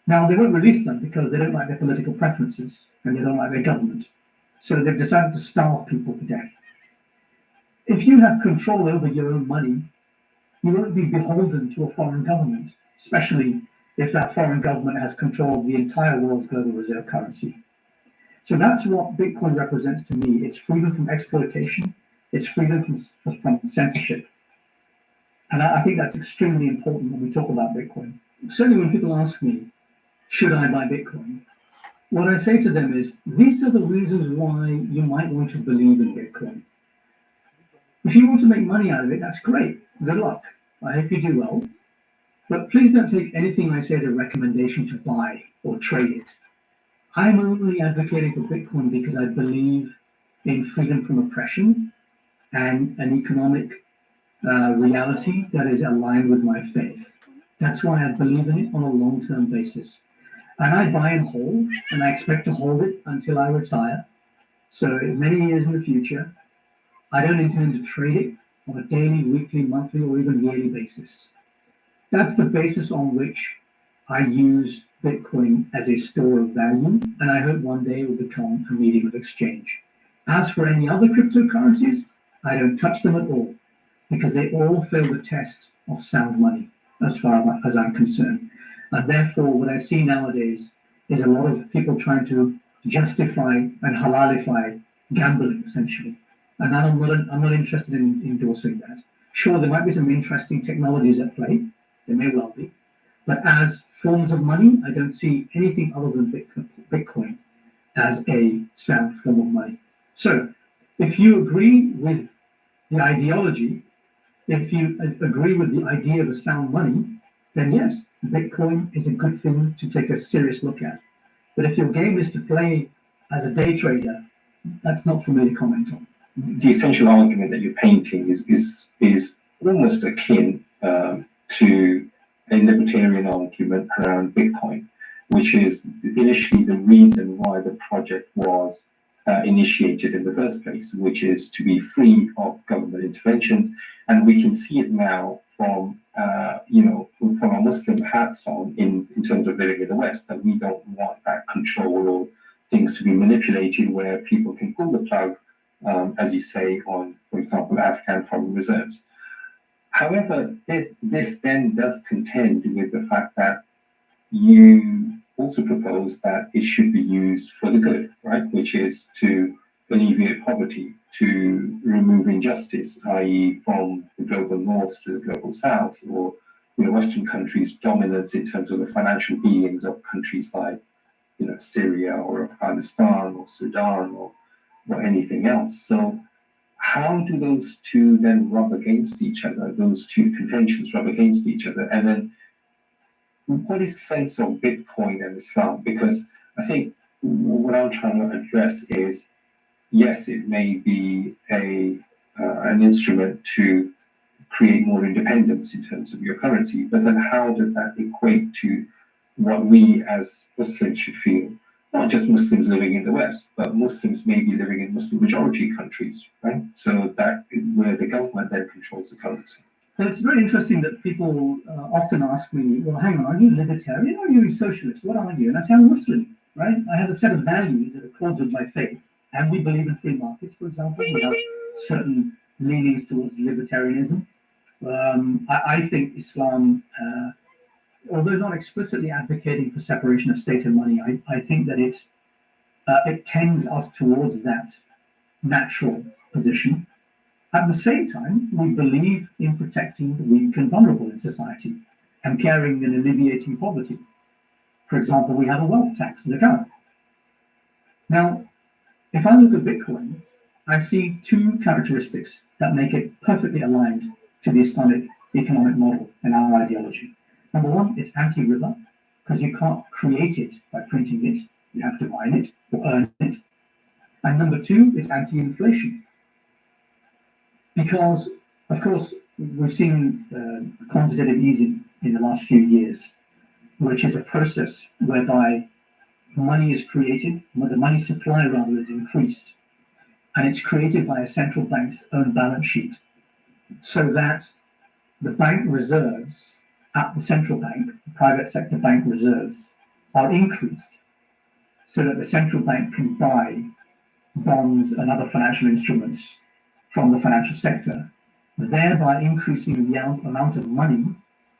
Now, they won't release them because they don't like their political preferences and they don't like their government. So they've decided to starve people to death. If you have control over your own money, you won't be beholden to a foreign government, especially if that foreign government has control of the entire world's global reserve currency. So that's what Bitcoin represents to me. It's freedom from exploitation. It's freedom from censorship. And I think that's extremely important when we talk about Bitcoin. certainly when people ask me, should I buy Bitcoin? What I say to them is, these are the reasons why you might want to believe in Bitcoin. If you want to make money out of it, that's great. Good luck. I hope you do well. But please don't take anything I say as a recommendation to buy or trade it. I'm only advocating for Bitcoin because I believe in freedom from oppression and an economic reality that is aligned with my faith. That's why I believe in it on a long-term basis. And I buy and hold, and I expect to hold it until I retire. So many years in the future, I don't intend to trade it on a daily, weekly, monthly, or even yearly basis. That's the basis on which I use Bitcoin as a store of value, and I hope one day it will become a medium of exchange. As for any other cryptocurrencies, I don't touch them at all, because they all fail the test of sound money, as far as I'm concerned. And therefore, what I see nowadays is a lot of people trying to justify and halalify gambling, essentially. And I'm not interested in endorsing that. Sure, there might be some interesting technologies at play. There may well be. But as forms of money, I don't see anything other than Bitcoin as a sound form of money. So if you agree with the ideology, if you agree with the idea of a sound money, then yes, Bitcoin is a good thing to take a serious look at. But if your game is to play as a day trader, that's not for me to comment on. The essential argument that you're painting is almost akin to a libertarian argument around Bitcoin, which is initially the reason why the project was initiated in the first place, which is to be free of government intervention. And we can see it now from from our Muslim hats on in terms of living in the West, that we don't want that control or things to be manipulated where people can pull the plug, as you say, on, for example, Afghan foreign reserves. However, this then does contend with the fact that you also propose that it should be used for the good, right? Which is to alleviate poverty, to remove injustice, i.e. from the global north to the global south, or Western countries' dominance in terms of the financial beings of countries like Syria or Afghanistan or Sudan or anything else. So how do those two then rub against each other, those two conventions rub against each other? And then what is the sense of Bitcoin and Islam? Because I think what I'm trying to address is, yes, it may be an instrument to create more independence in terms of your currency, but then how does that equate to what we as Muslims should feel? Not just Muslims living in the West, but Muslims maybe living in Muslim majority countries, right? So that is where the government then controls the currency. So it's very interesting that people often ask me, well, hang on, are you libertarian or are you a socialist? What are you? And I say, I'm a Muslim, right? I have a set of values that accords with my faith. And we believe in free markets, for example. We have certain leanings towards libertarianism. I think Islam, although not explicitly advocating for separation of state and money, I think that it tends us towards that natural position. At the same time, we believe in protecting the weak and vulnerable in society and caring and alleviating poverty. For example, we have a wealth tax, zakat. Now, if I look at Bitcoin, I see two characteristics that make it perfectly aligned to the Islamic economic model and our ideology. Number one, it's anti-riba, because you can't create it by printing it. You have to mine it or earn it. And number two, it's anti-inflation. Because, of course, we've seen quantitative easing in the last few years, which is a process whereby money is created, the money supply rather is increased, and it's created by a central bank's own balance sheet, so that the bank reserves at the central bank, private sector bank reserves, are increased, so that the central bank can buy bonds and other financial instruments from the financial sector, thereby increasing the amount of money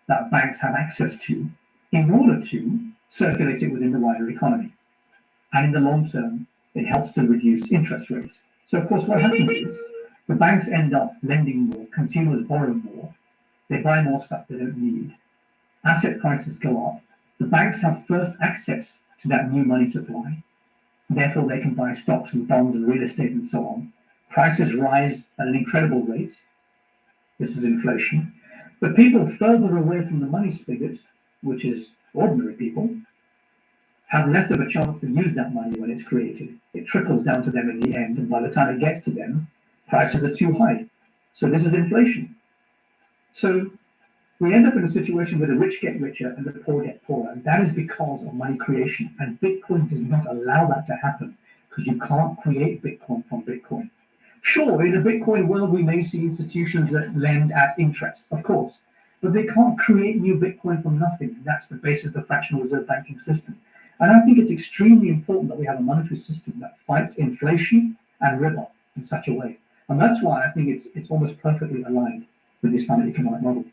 that banks have access to in order to circulate it within the wider economy. And in the long term, it helps to reduce interest rates. So, of course, what happens is the banks end up lending more, consumers borrow more, they buy more stuff they don't need, asset prices go up, the banks have first access to that new money supply. Therefore, they can buy stocks and bonds and real estate and so on. Prices rise at an incredible rate. This is inflation. But people further away from the money spigot, which is ordinary people, have less of a chance to use that money when it's created. It trickles down to them in the end, and by the time it gets to them, prices are too high. So this is inflation. So we end up in a situation where the rich get richer and the poor get poorer, and that is because of money creation. And Bitcoin does not allow that to happen, because you can't create Bitcoin from Bitcoin. Sure, in a Bitcoin world, we may see institutions that lend at interest, of course, but they can't create new Bitcoin from nothing. That's the basis of the fractional reserve banking system. And I think it's extremely important that we have a monetary system that fights inflation and riba in such a way. And that's why I think it's almost perfectly aligned with the Islamic economic model.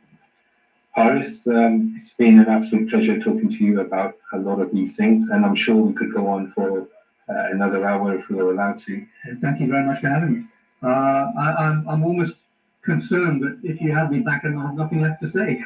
Iris, it's been an absolute pleasure talking to you about a lot of these things, and I'm sure we could go on for another hour if we were allowed to. And thank you very much for having me. I'm almost concerned that if you have me back, and I have nothing left to say.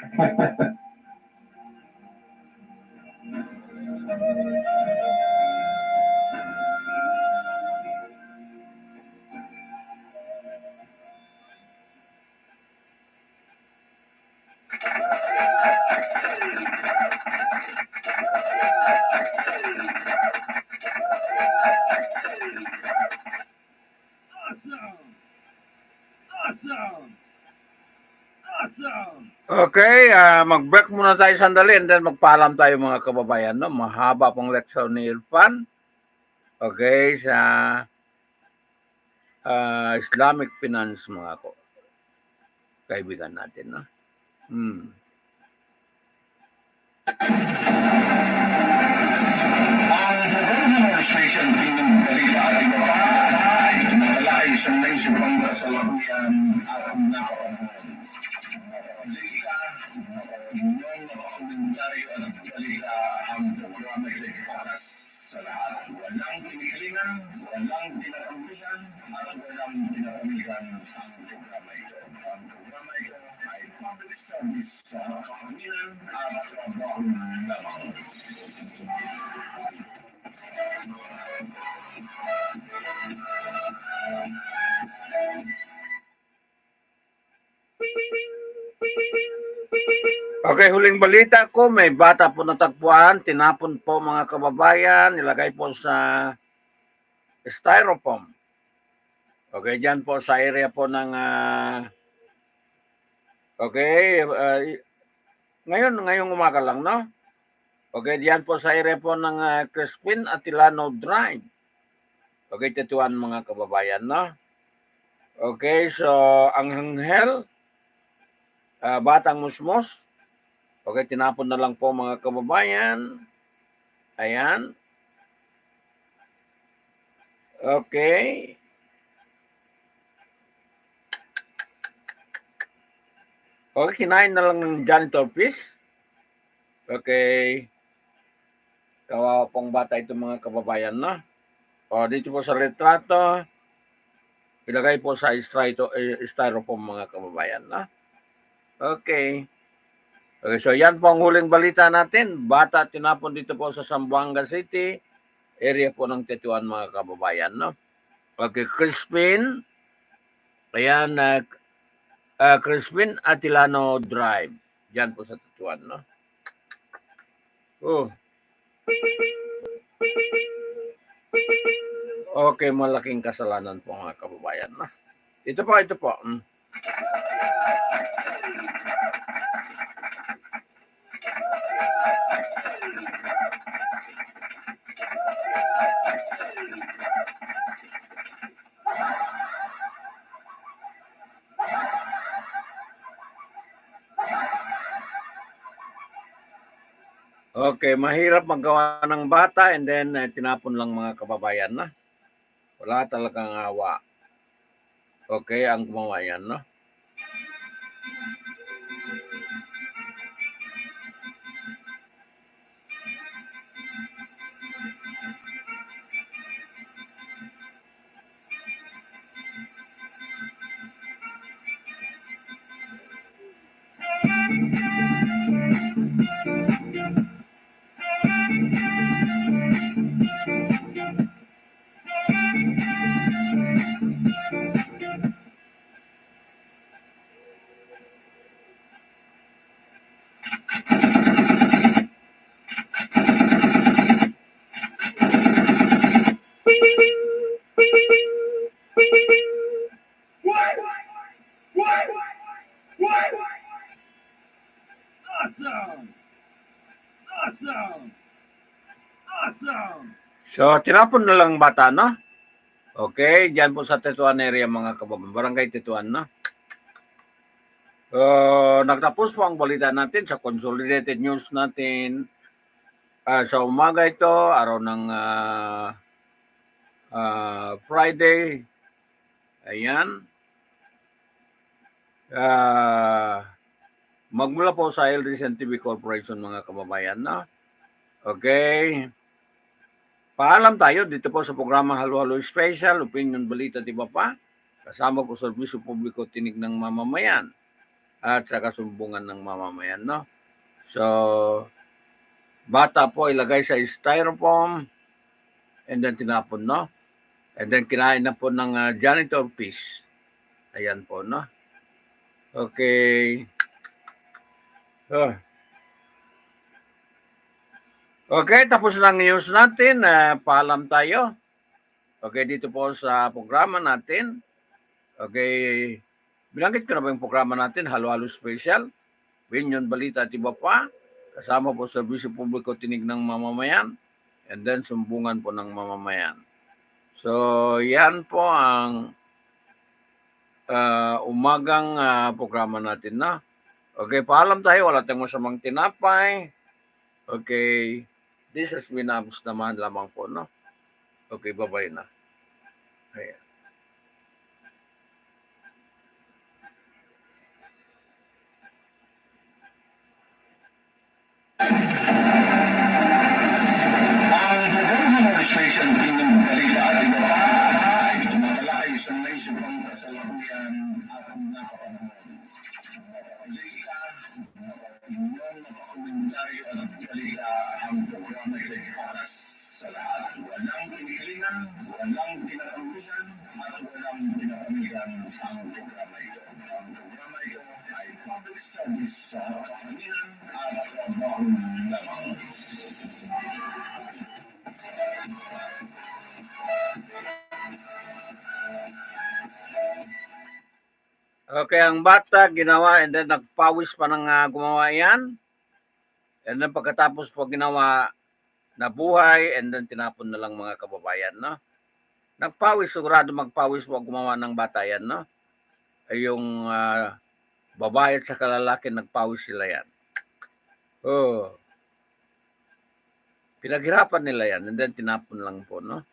Okay, mag-break muna tayo sandali and then magpaalam tayo mga kababayan. No? Mahaba pong lecture ni Irfan. Okay, sa Islamic finance mga kaibigan natin. No? Ang administration pinagbalita at iba pa ay tumatalakay sa naisipang kasalukuyan at napapanahan. Politika, inyong komentaryo at balita ang programa ay patas sa lahat. Walang kinikilingan, walang tinatambigan, at walang tinatamigan ang programa ito. Ang programa ito ay public service sa makakaminan at trabaho lamang. Okay, huling balita ko, may bata po natagpuan, tinapon po mga kababayan, nilagay po sa styrofoam. Okay, dyan po sa area po ng ngayong umaga lang, no? Okay, diyan po sa area po ng Crispin Atilano Drive. Okay, Tetuan mga kababayan, no? Okay, so ang Anghel, Batang Musmos, okay, tinapon na lang po mga kababayan. Ayan. Okay. Okay, kinain na lang ng janitor fish. Okay. Kawawa pong bata ito mga kababayan, no? O, dito po sa retrato, ilagay po sa styrofoam mga kababayan, no? Okay. Okay, so yan po ang huling balita natin. Bata tinapon dito po sa Zamboanga City, area po ng Tetuan mga kababayan, no? Okay, Crispin. Ayan, Crispin Atilano Drive. Diyan po sa Tetuan, no? Oh. Okay, malaking kasalanan po mga kababayan, no? Ito po. Okay, mahirap magawa ng bata and then tinapon lang mga kababayan, na. Wala talagang awa. Okay, ang gumawa yan, no? So, tinapon na lang bata, no? Okay, dyan po sa Tetuan area mga kababayan, barangay Tetuan, no? Nagtapos po ang balita natin sa Consolidated News natin sa umaga ito, araw ng Friday. Ayan. Magmula po sa ADLSNTV Corporation mga kababayan, no? Okay. Paalam tayo dito po sa programa Halo-Halo Special, Opinion Balita di ba pa? Kasama po serbisyo publiko tinig ng mamamayan at sa kasumbungan ng mamamayan, no? So, bata po ilagay sa styrofoam and then tinapon, no? And then kinain na po ng janitor fish. Ayan po, no? Okay. Okay, tapos na ang news natin. Paalam tayo. Okay, dito po sa programa natin. Okay, binanggit ko na ba yung programa natin, Halo-Halo Special, Opinion Balita at iba pa. Kasama po sa serbisyo publiko tinig ng mamamayan and then sumbungan po ng mamamayan. So, yan po ang umagang programa natin na. Okay, paalam tayo. Wala tayong masamang tinapay. Okay, this has been Abs naman lamang po, no? Okay, bye-bye na. Ayan. Ang Consolidinated Station Opinion Balita at iba pa ay tumatalakay sa naisipang kasalukuyan at napapanahon. Politika, opinion, komentaryo at balita ang programa ito'y patas sa lahat. Walang kinikilingan, walang kinakampihan, at walang pinapanigan ang programa ito. Ang programa ito ay public service sa kahanginan at trabaho lamang. Okay, ang bata ginawa and then nagpawis pa ng gumawa yan. And then pagkatapos po ginawa, nabuhay and then tinapon na lang mga kababayan, no? Nagpawis, sigurado magpawis po gumawa ng bata yan, no? Ay yung babae at saka lalaki, nagpawis sila yan. Pinaghirapan nila yan and then tinapon lang po, no?